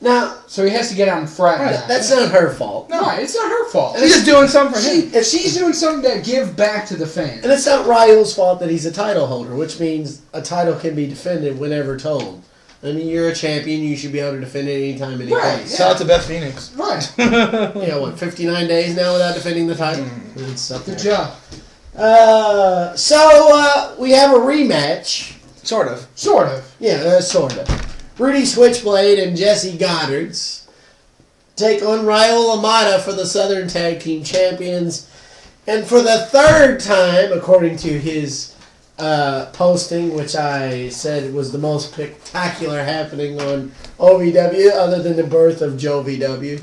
Now,
So he has to get out and fraternize.
that's not her fault.
No, it's not her fault.
She's just doing something for him.
If she's doing something to give back to the fans.
And it's not Ryul's fault that he's a title holder, which means a title can be defended whenever told. I mean, you're a champion, you should be able to defend it anytime, any
Right,
place.
Shout out to Beth Phoenix.
Right.
59 days now without defending the title? It's up
Good
there.
job.
So we have a rematch.
Sort of.
Sort of.
Yeah, sort of. Rudy Switchblade and Jesse Goddards take on Raul Amada for the Southern Tag Team Champions. And for the third time, according to his posting, which I said was the most spectacular happening on OVW, other than the birth of Joe VW,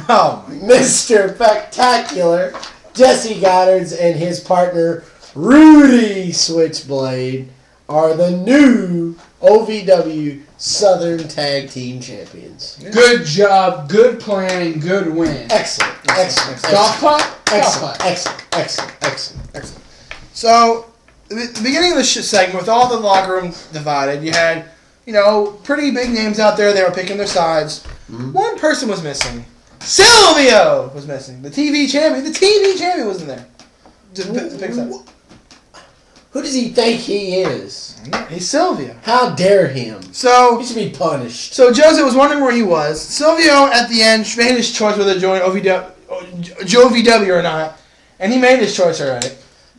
Oh,
Mr. Spectacular, Jesse Goddards and his partner, Rudy Switchblade, are the new OVW Southern Tag Team Champions.
Good job. Good planning. Good win.
Excellent. Excellent.
Golf clap? Golf
Excellent.
clap.
Excellent. Excellent. Excellent. Excellent.
so the beginning of the segment, with all the locker room divided, you had, pretty big names out there. They were picking their sides. One person was missing. Silvio was missing. The TV champion. The TV champion wasn't there. Just to pick sides.
Who does he think he is?
He's Silvio.
How dare him?
So
He should be punished.
Joseph was wondering where he was. Silvio, at the end, made his choice whether to join Joe VW or not. And he made his choice already.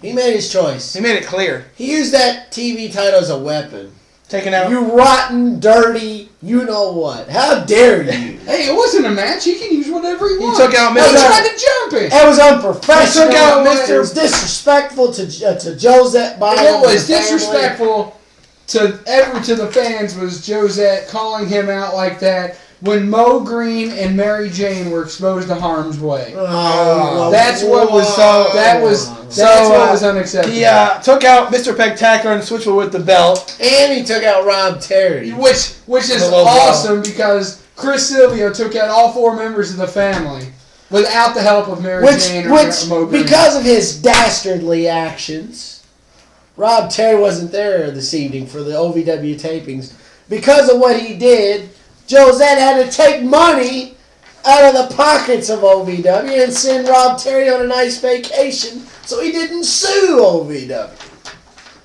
He made his choice.
He made it clear.
He used that TV title as a weapon.
Taken out.
You rotten, dirty, you know what. How dare you?
Hey, it wasn't a match. He can use whatever he wants.
took out
He
Mr.
tried to jump it.
That was unprofessional.
He took out
It
Mr.
was disrespectful to Josette Bynum.
What was
and the family.
disrespectful to the fans was Josette calling him out like that when Mo Green and Mary Jane were exposed to harm's way.
Oh,
That's what was
so-
That's what was unacceptable.
He took out Mr. Spectacular and switched with the belt.
And he took out Rob Terry.
Which is
The low blow.
awesome because Chris Silvio took out all 4 members of the family without the help of Mary Jane or Mo Green.
Because of his dastardly actions, Rob Terry wasn't there this evening for the OVW tapings. Because of what he did, Josette had to take money out of the pockets of OVW and send Rob Terry on a nice vacation so he didn't sue OVW.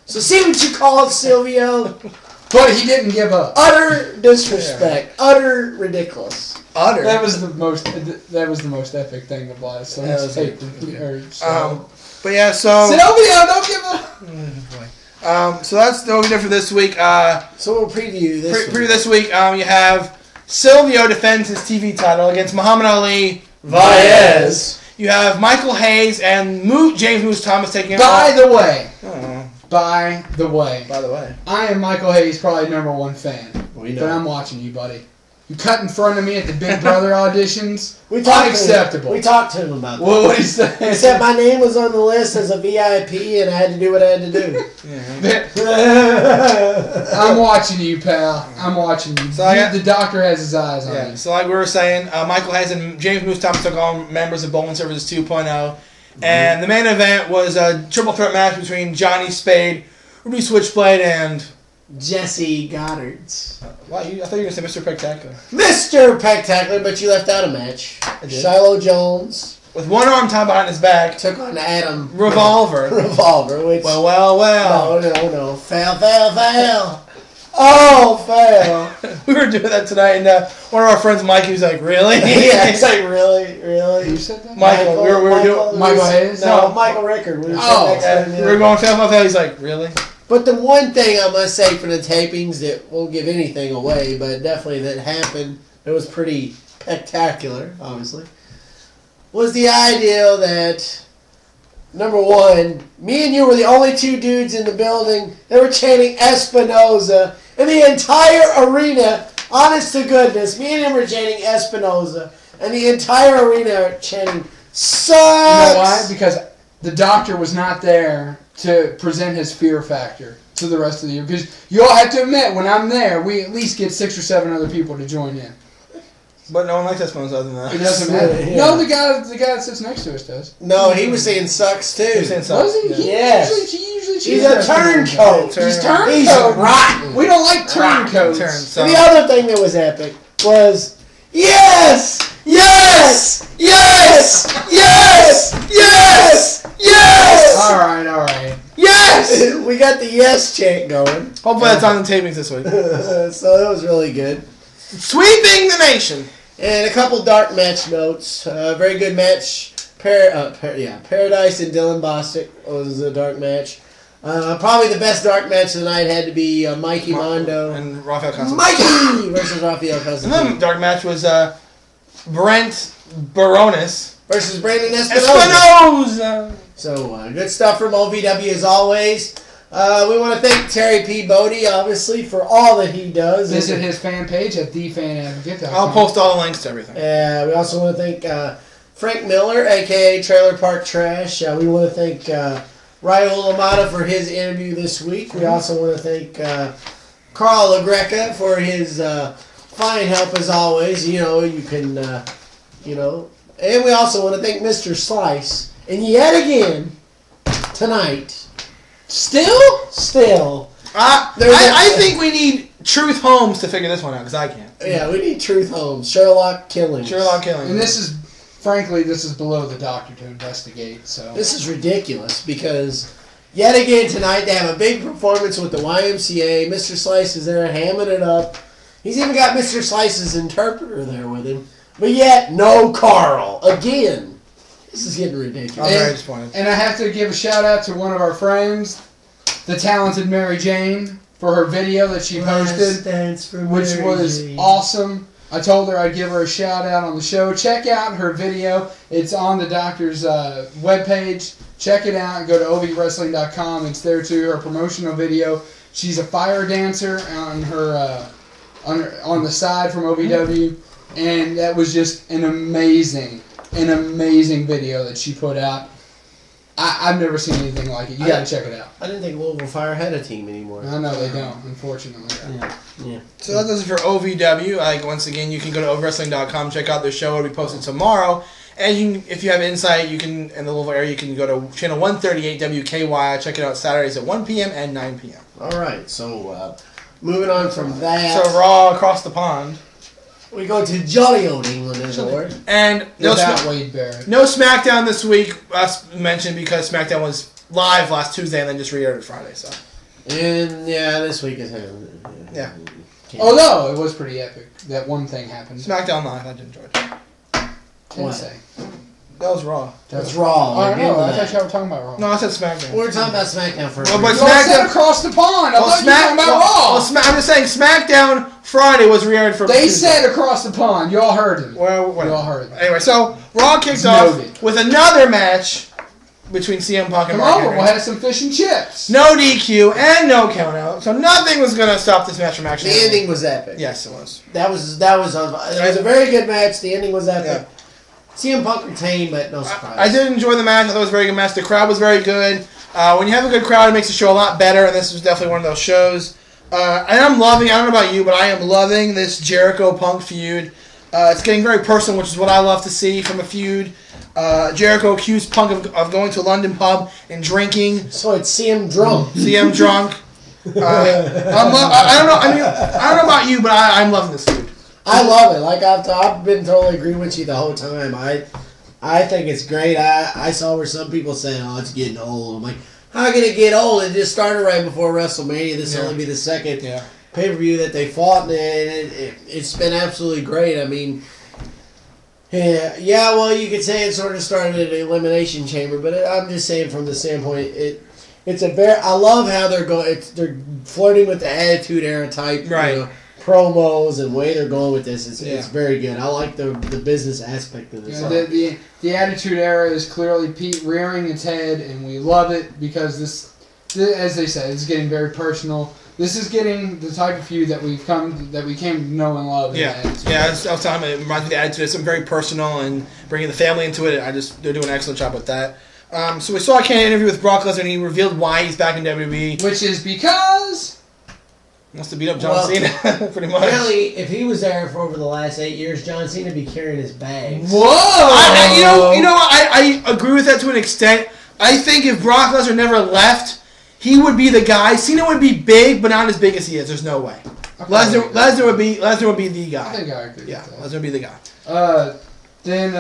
So see what you call it, Silvio?
But he didn't give up.
Utter disrespect. Utter ridiculous.
Utter.
That was the most epic thing of life. So
That
let's
was
take
But yeah, so
Silvio, don't give up.
so that's what we did for this week.
So we'll preview this.
Preview this week. You have Silvio defends his TV title against Muhammad Ali
Vaez.
You have Michael Hayes and James Moose Thomas taking
By
on.
the way,
Oh,
by the way, I am Michael Hayes' probably #1 fan.
We know.
But I'm watching you, buddy. You cut in front of me at the Big Brother auditions.
We talked
Unacceptable.
We talked to him about that.
Well, what he said?
He said my name was on the list as a VIP and I had to do what I had to do.
I'm watching you, pal. I'm watching you.
So
The doctor has his eyes on
Yeah,
you.
so like we were saying, Michael Hayes and James Moose Thomas took on members of Bowling Services 2.0. And the main event was a triple threat match between Johnny Spade, Ruby Switchblade, and...
Jesse Goddards.
Wow, I thought you were going to say Mr. Spectacular.
Mr. Spectacular, but you left out a match.
I did.
Shiloh Jones
With one arm tied behind his back.
took on Adam
Revolver.
Which...
Well.
No. Fail. Oh, fail.
We were doing that tonight, and one of our friends, Mike, he was like, really?
Yeah, he's like, really?
Who said that?
Michael, we were doing...
Michael Hayes?
No, Michael Rickard. We were
Oh,
sitting next to him,
We were going fail. He's like, really?
But the one thing I must say for the tapings that won't give anything away, but definitely that happened, it was pretty spectacular, obviously, was the idea that, number one, me and you were the only 2 dudes in the building that were chanting Espinoza, and the entire arena, honest to goodness, me and him were chanting Espinoza, and the entire arena chanting sucks.
You know why? Because the doctor was not there to present his fear factor to the rest of the year. Because you all have to admit, when I'm there, we at least get 6 or 7 other people to join in.
But no one likes Espinosa other than that.
It doesn't matter.
Yeah.
No, the guy that sits next to us does.
No, he was saying sucks too.
He's saying sucks.
Was he?
Yeah.
He usually
He's a turncoat.
He's turncoat.
He's rotten.
We don't like turncoats.
Turn, so.
And the other thing that was epic was Yes! Yes! Yes! Yes! Yes! Yes!
All right.
Yes!
We got the yes chant going.
Hopefully that's on the tapings this week.
So that was really good.
Sweeping the nation.
And a couple dark match notes. Very good match. Paradise and Dylan Bostic was a dark match. Probably the best dark match of the night had to be Mikey Mondo
and Rafael Constantine.
Mikey versus Rafael Constantine.
And the dark match was Brent Baronis
versus Brandon Espinosa.
Espinosa.
So good stuff from OVW as always. We want to thank Terry P. Bodie, obviously, for all that he does.
Visit his fan page at thefanadvocate.com.
I'll post all the links to everything.
We also want to thank Frank Miller, a.k.a. Trailer Park Trash. We want to thank Raul Amata for his interview this week. We also want to thank Carl LaGreca for his fine help as always. You can, And we also want to thank Mr. Slice. And yet again, tonight... Still.
I think we need Truth Holmes to figure this one out, because I can't.
Yeah, we need Truth Holmes. Sherlock Killings.
And this is, frankly, below the doctor to investigate, so...
This is ridiculous, because yet again tonight they have a big performance with the YMCA. Mr. Slice is there hamming it up. He's even got Mr. Slice's interpreter there with him. But yet, no Carl. Again. This is getting ridiculous.
I'm very disappointed.
And I have to give a shout out to one of our friends, the talented Mary Jane, for her video that she posted, which was awesome. I told her I'd give her a shout out on the show. Check out her video. It's on the doctor's webpage. Check it out. Go to ovwrestling.com. It's there too. Her promotional video. She's a fire dancer on her on the side from OVW, and that was just an amazing video that she put out. I've never seen anything like it. You got to check it out.
I didn't think Louisville Fire had a team anymore.
I know they don't, unfortunately.
Yeah.
So that does it for OVW. Once again, you can go to overwrestling.com, check out their show. It'll be posted tomorrow. And if you have insight, you can, in the Louisville area, you can go to channel 138 WKY. Check it out Saturdays at 1 p.m. and 9 p.m.
All right. So moving on from that.
So Raw across the pond.
We go to jolly old England, as it were.
And no
Wade Barrett.
No SmackDown this week, as mentioned, because SmackDown was live last Tuesday and then just re-aired Friday. So.
And this week is
yeah.
Although it was pretty epic. That one thing happened.
SmackDown live, I did enjoy it.
Can't say.
That was Raw.
That's Raw.
I thought y'all were talking about Raw.
No, I said SmackDown.
We were talking about SmackDown first.
Well, but
SmackDown across the pond. I thought you were talking about Raw.
I'm just saying SmackDown Friday was re-aired for.
They said across the pond. Y'all heard him.
Well,
y'all heard him.
Anyway, so Raw kicked off with another match between CM Punk and Mark Henry.
We'll have some fish and chips.
No DQ and no countout, so nothing was going to stop this match from actually.
The ending was epic.
Yes, it was.
That was a very good match. The ending was epic. Yeah. CM Punk retained, but no surprise.
I did enjoy the match. I thought it was a very good match. The crowd was very good. When you have a good crowd, it makes the show a lot better, and this was definitely one of those shows. And I'm loving, I don't know about you, but I am loving this Jericho-Punk feud. It's getting very personal, which is what I love to see from a feud. Jericho accused Punk of going to a London pub and drinking.
So it's CM drunk.
CM drunk. I don't know about you, but I'm loving this feud.
I love it. Like I've been totally agreeing with you the whole time. I think it's great. I saw where some people say, "Oh, it's getting old." I'm like, how can it get old? It just started right before WrestleMania. This will only be the second pay-per-view that they fought, and it's been absolutely great. I mean, well, you could say it sort of started at an Elimination Chamber, but I'm just saying from the standpoint, I love how they're flirting with the Attitude Era type,
right?
Promos and way they're going with this. It's very good. I like the business aspect of this.
Yeah, the Attitude Era is clearly rearing its head, and we love it because this, as they said, it's getting very personal. This is getting the type of feud that we came to know and love.
Yeah, I was telling him it reminds me of the Attitude. It's something very personal and bringing the family into it. They're doing an excellent job with that. So we saw a candid interview with Brock Lesnar, and he revealed why he's back in WWE,
which is because.
Wants to beat up John Cena, pretty much.
Really, if he was there for over the last 8 years, John Cena would be carrying his bags.
Whoa! I agree with that to an extent. I think if Brock Lesnar never left, he would be the guy. Cena would be big, but not as big as he is. There's no way. Lesnar would be the guy.
I think I agree.
Yeah,
with that.
Lesnar would be the guy.
Then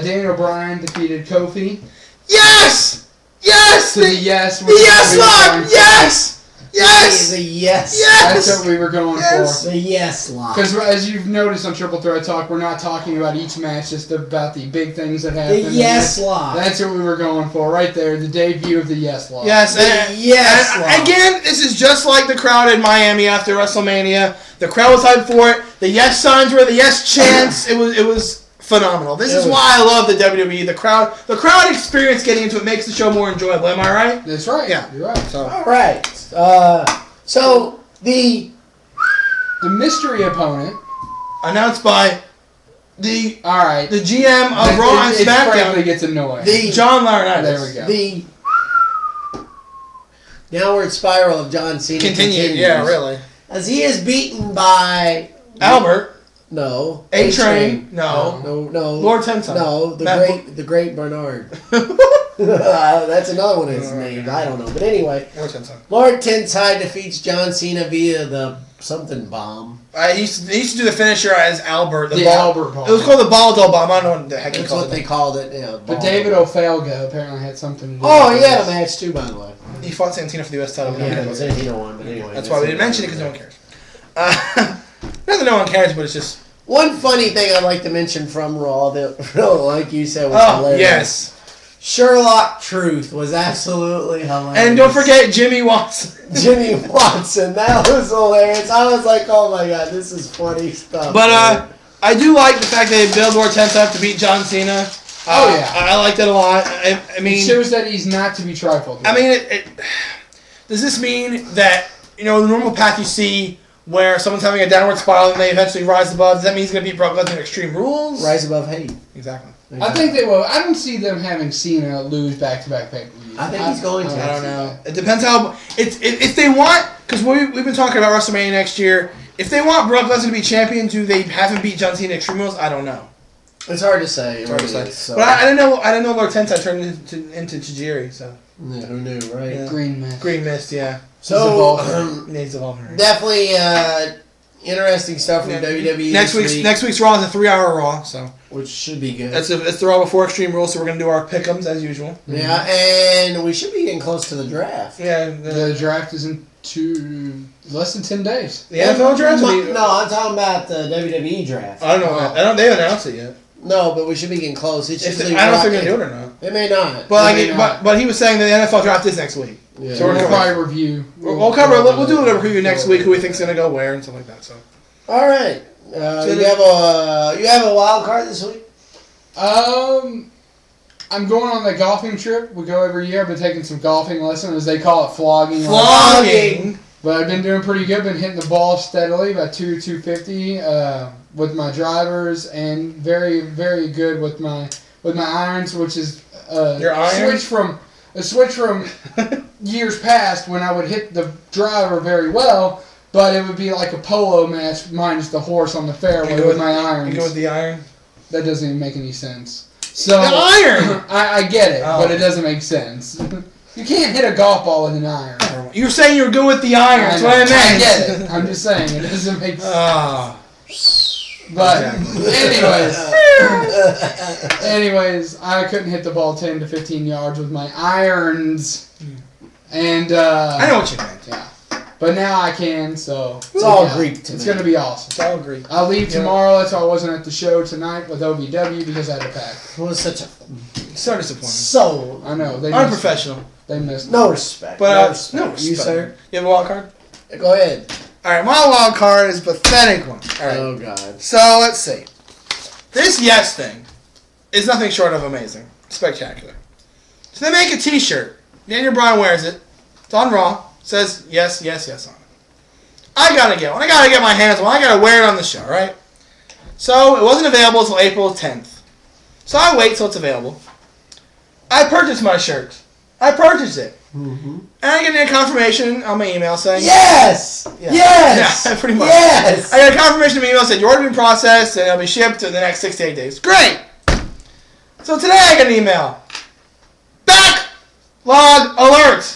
Daniel Bryan defeated Kofi.
Yes! Yes!
So the yes.
The yes lock! Yes! Yes!
The yes.
Yes!
That's what we were going
Yes!
for.
The yes lock.
Because as you've noticed on Triple Threat Talk, we're not talking about each match, just about the big things that happen.
The yes lock.
That's what we were going for right there, the debut of the yes lock.
Yes,
The yes lock.
Again, this is just like the crowd in Miami after WrestleMania. The crowd was hyped for it. The yes signs were the yes chants. It was phenomenal. This is why I love the WWE. The crowd experience getting into it makes the show more enjoyable. Am I right?
That's right.
Yeah.
You're right.
So
All right. So the
mystery opponent.
announced by the
All right.
GM of Raw and
It frankly
SmackDown,
gets annoying.
John Laurinaitis.
There we go.
the downward spiral of John Cena
Continued. Yeah, really.
as he is beaten by
Albert,
no
A-Train, no.
no
Lord Tensai.
no the great Bernard. That's another one of his names. I don't know, but anyway,
Lord Tensai.
Lord Tensai defeats John Cena via the something bomb.
He used to do the finisher as Albert.
The Albert bomb.
It was called the Baldo bomb. I don't know what the heck he
That's
called
what they
it.
called it. Yeah,
But
bomb.
David O'Falga apparently had something to do
Oh,
with
he had a
this.
match too, by the way.
He fought Santino for the U.S. title. But
Yeah,
no
it
one
was
cares.
Santino won, but anyway.
That's why we didn't mention it, because no one cares. Not that no one cares, but it's just...
One funny thing I'd like to mention from Raw that, like you said, was
Oh,
hilarious.
yes.
Sherlock Truth was absolutely hilarious.
And don't forget Jimmy Watson.
Jimmy Watson. That was hilarious. I was like, oh my god, this is funny stuff.
But I do like the fact that they built Lord Tensai to beat John Cena.
Oh, yeah.
I like that a lot. I mean...
It shows that he's not to be trifled with.
I mean, does this mean that, the normal path you see where someone's having a downward spiral and they eventually rise above, does that mean he's going to beat Brock Lesnar in Extreme Rules?
Rise above hate.
Exactly.
I think they will. I don't see them having Cena lose back-to-back pay-per-views.
I think he's going to.
I don't know. It depends how... If they want... Because we've been talking about WrestleMania next year. If they want Brock Lesnar to be champion, do they have him beat John Cena in Extreme Rules? I don't know.
It's hard to say.
It's hard to say.
So.
But I didn't know Lord Tensai turned into Tajiri, so...
Yeah, who knew, right?
Yeah.
Green Mist.
Green Mist, yeah.
So,
Needs evolving.
definitely interesting stuff from WWE
Next week's Raw is a 3-hour Raw, so...
which should be good.
It's the Raw before Extreme Rules, so we're going to do our pick'ems as usual.
Yeah, and we should be getting close to the draft.
Yeah.
The draft is in less than 10 days.
The NFL draft?
No, I'm talking about the WWE draft.
I don't know. They haven't announced it yet.
No, but we should be getting close. It's usually
I don't know if they're going to do it or not.
It may not.
But he was saying that the NFL draft is next week.
Yeah.
So
We'll probably review.
We'll cover it. We'll do a little preview next week. Who we think's going to go where and stuff like that. So.
All right. You have a wild card this week?
I'm going on the golfing trip. We go every year. I've been taking some golfing lessons, as they call it, flogging.
Flogging.
But I've been doing pretty good. Been hitting the ball steadily, about 250 with my drivers, and very, very good with my irons, which is
Your irons?
a switch from years past when I would hit the driver very well, but it would be like a polo match minus the horse on the fairway with my irons.
You go with the iron?
That doesn't even make any sense. So
The iron!
I get it,
Oh.
but it doesn't make sense. You can't hit a golf ball with an iron.
You're saying you're good with the iron. That's what I meant.
I get it. I'm just saying it doesn't make sense.
Ah.
But
Exactly.
anyways, I couldn't hit the ball 10 to 15 yards with my irons, and
I know what you meant.
yeah. But now I can, so
It's all Greek to
It's
me.
gonna be awesome.
It's all Greek.
I'll leave tomorrow. That's why I wasn't at the show tonight with OVW because I had to pack.
It was such a
So disappointing.
so
I know they
Unprofessional.
They missed.
no respect.
But
no respect.
no
You
respect.
sir,
You have a wild card?
go ahead.
Alright, my wild card is a pathetic one. Alright.
Oh God.
So let's see. This yes thing is nothing short of amazing. Spectacular. So they make a t-shirt. Daniel Bryan wears it. It's on Raw. It says yes, yes, yes on it. I gotta get one. I gotta get my hands on one. I gotta wear it on the show, right? So it wasn't available until April 10th. So I wait till it's available. I purchased my shirt. I purchased it.
Mm-hmm.
And I get a confirmation on my email saying...
Yes.
Yeah.
Yes.
Yeah, pretty much.
Yes.
I got a confirmation in my email that said your order being processed and it'll be shipped in the next 6 to 8 days. Great! So today I got an email. Backlog alert!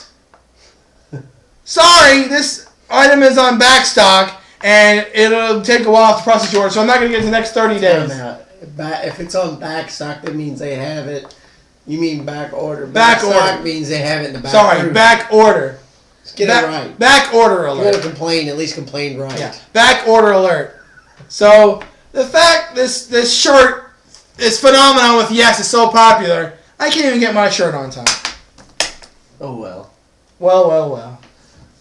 Sorry, this item is on back stock, and it'll take a while to process your order, so I'm not going to get it the next 30 days.
If it's on back stock, that means they have it. You mean back order.
Back
stock
order.
means they have it in the back
Sorry,
room.
back order.
Get it right.
Back order
If you're
alert.
going to complain, at least complain right.
Yeah, back order alert. So, the fact this shirt is phenomenal with Yes, it's so popular, I can't even get my shirt on time.
Oh, well.
Well.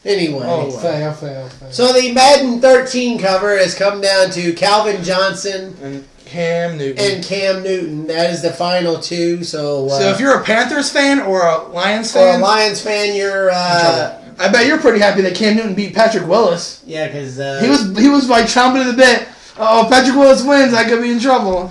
Anyway.
Oh, well.
Fail.
So the Madden 13 cover has come down to Calvin Johnson
And Cam Newton.
and Cam Newton. That is the final two. So
if you're a Panthers fan or a Lions
or
fan,
a Lions fan, you're
I bet you're pretty happy that Cam Newton beat Patrick Willis.
yeah, because
He was like chomping at the bit. Oh, Patrick Willis wins, I could be in trouble.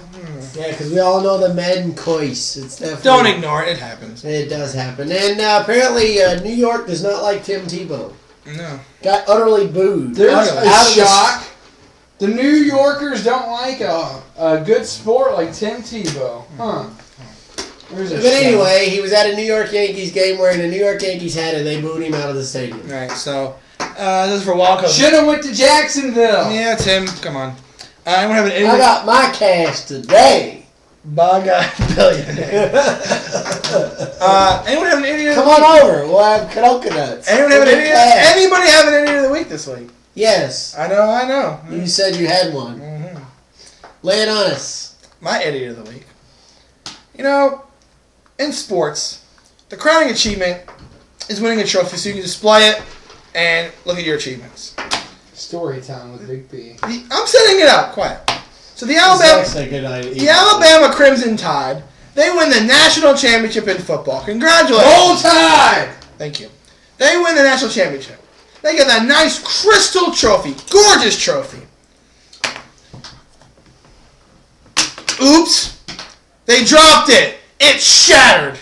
we all know the Madden coice. It's definitely
Don't ignore it, it happens.
It does happen, and apparently New York does not like Tim Tebow.
No.
Got utterly booed.
There's
out
a
of the-
shock. The New Yorkers don't like a good sport like Tim Tebow. Huh. There's a
But
shock.
anyway, he was at a New York Yankees game wearing a New York Yankees hat, and they booed him out of the stadium.
Alright, so this is for walkover.
Should have went to Jacksonville.
Yeah, Tim, come on. Anyone have an idiot?
I got my cash today.
By God, billionaire. Anyone have an idiot?
Come on over. We'll have coconuts.
Anyone have an
We'll
idiot?
get cash.
Anybody have an idiot of the week this week?
Yes.
I know.
You said you had one.
Mm-hmm.
Lay it on us.
My idiot of the week. You know, in sports, the crowning achievement is winning a trophy so you can display it and look at your achievements.
Story time with Big P.
I'm setting it up, quiet. So the
That's a good idea.
The Alabama Crimson Tide, they win the national championship in football. Congratulations.
Roll Tide!
Thank you. They win the national championship. They get that nice crystal trophy. Gorgeous trophy. Oops. They dropped it. It shattered.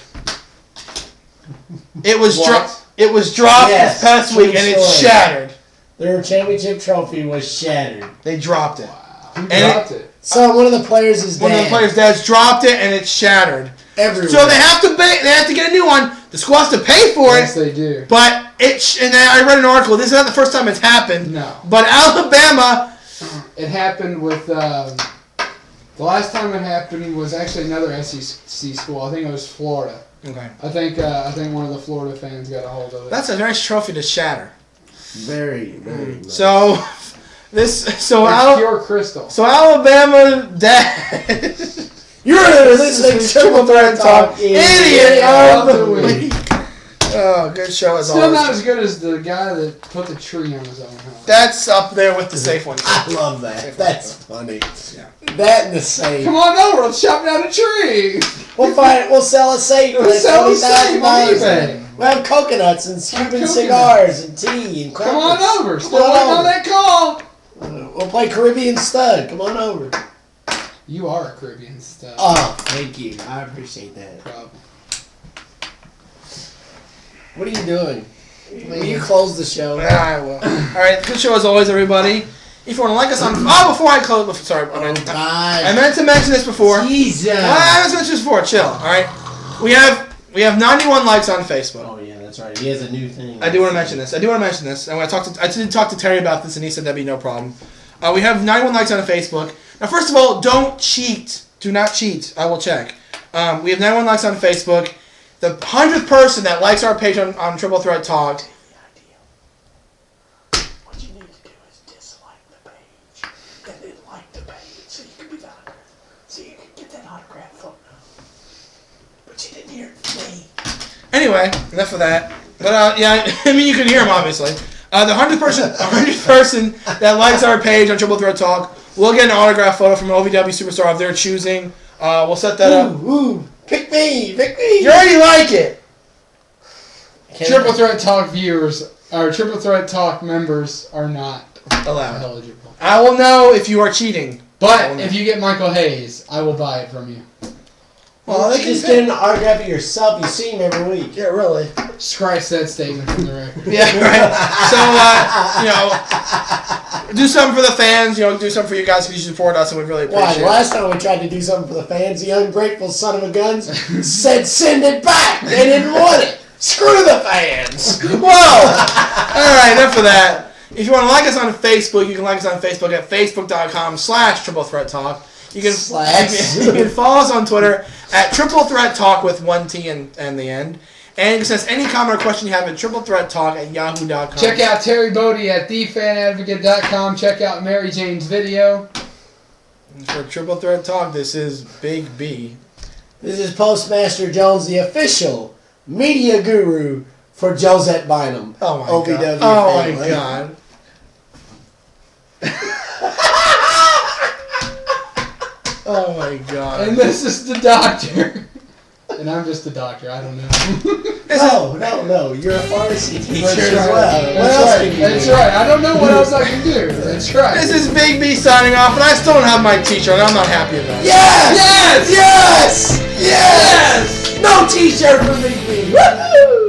It was dropped. It was dropped
Yes,
this past
true
week and it
story.
shattered.
Their championship trophy was shattered.
They dropped it.
Who
And
dropped it?
So one of the players is
One of the
dead.
players' dads dropped it and it shattered.
Everywhere.
So they have to pay. They have to get a new one. The squad has to pay for
Yes,
it.
they do.
But and I read an article. This is not the first time it's happened.
No.
But Alabama.
It happened with the last time it happened was actually another SEC school. I think it was Florida.
Okay.
I think one of the Florida fans got a hold of it.
That's a nice trophy to shatter.
Very, very nice.
So
It's pure crystal.
So Alabama dad.
You're listening to Triple Threat Talk.
Idiot
of
of
the
the week. Oh, good show as
Still
always.
not as good as the guy that put the tree on his own house.
That's up there with the safe one.
I love that. That's funny.
Yeah.
That and the safe.
Come on over, let's chop down a tree.
We'll find. We'll sell a safe.
We'll
for
sell a safe on
$20,000.
eBay.
We'll have coconuts and Cuban
coconuts.
cigars and tea and
Come
crackers.
on over.
Come
Still
on
waiting on
over.
that call.
We'll play Caribbean Stud. Come on over.
You are a Caribbean stuff.
Oh, thank you. I appreciate that.
Problem.
What are you doing? Will you close the show?
I will. All right, good show as always, everybody. If you want to like us on, before I close, sorry, I
God.
meant to mention this before.
Jesus.
I was mentioned this before. Chill. All right, we have 91 likes on Facebook.
Oh yeah, that's right. He has a new thing.
I do want to mention this. And when I did talk to Terry about this, and he said that'd be no problem. We have 91 likes on Facebook. Now, first of all, don't cheat. Do not cheat. I will check. We have 91 likes on Facebook. The 100th person that likes our page on Triple Threat Talk.
What you need to do is dislike the page and then like the page so you can get that autograph photo. But you didn't hear it from me.
Anyway, enough of that. But yeah, I mean you can hear him obviously. The 100th person that likes our page on Triple Threat Talk will get an autograph photo from an OVW superstar of their choosing. We'll set that up.
Ooh, pick me, pick me.
You already like it.
Triple Threat Talk viewers, or Triple Threat Talk members are not
Allowed.
eligible.
I will know if you are cheating.
But if you get Michael Hayes, I will buy it from you.
Well, they just get an autograph of yourself. You see him every week.
Yeah, really.
Scratch that statement from the record.
Yeah, right. So, do something for the fans. Do something for you guys because you support us, and we really
Why?
appreciate it.
Last time we tried to do something for the fans, the ungrateful son of a guns said send it back. They didn't want it. Screw the fans.
Whoa! All right, enough of that. If you want to like us on Facebook, you can like us on Facebook at facebook.com/triplethreattalk. You can follow us on Twitter at triplethreattalk with one T and the end. And you can send us any comment or question you have at triplethreattalk@yahoo.com.
Check out Terry Bodie at thefanadvocate.com. Check out Mary Jane's video.
And for Triple Threat Talk, this is Big B.
This is Postmaster Jones, the official media guru for Josette Bynum.
Oh my
OVW
god. Oh
family.
my god. Oh my god.
And this is the doctor. And I'm just a doctor. I don't know.
No. You're a pharmacy teacher
That's
as
right.
well. What else can you
That's
do?
right. I don't know what else I can do. That's right.
This is Big B signing off, and I still don't have my t-shirt, and I'm not happy about it.
Yes!
Yes!
Yes! Yes! No t-shirt for Big B. Woohoo!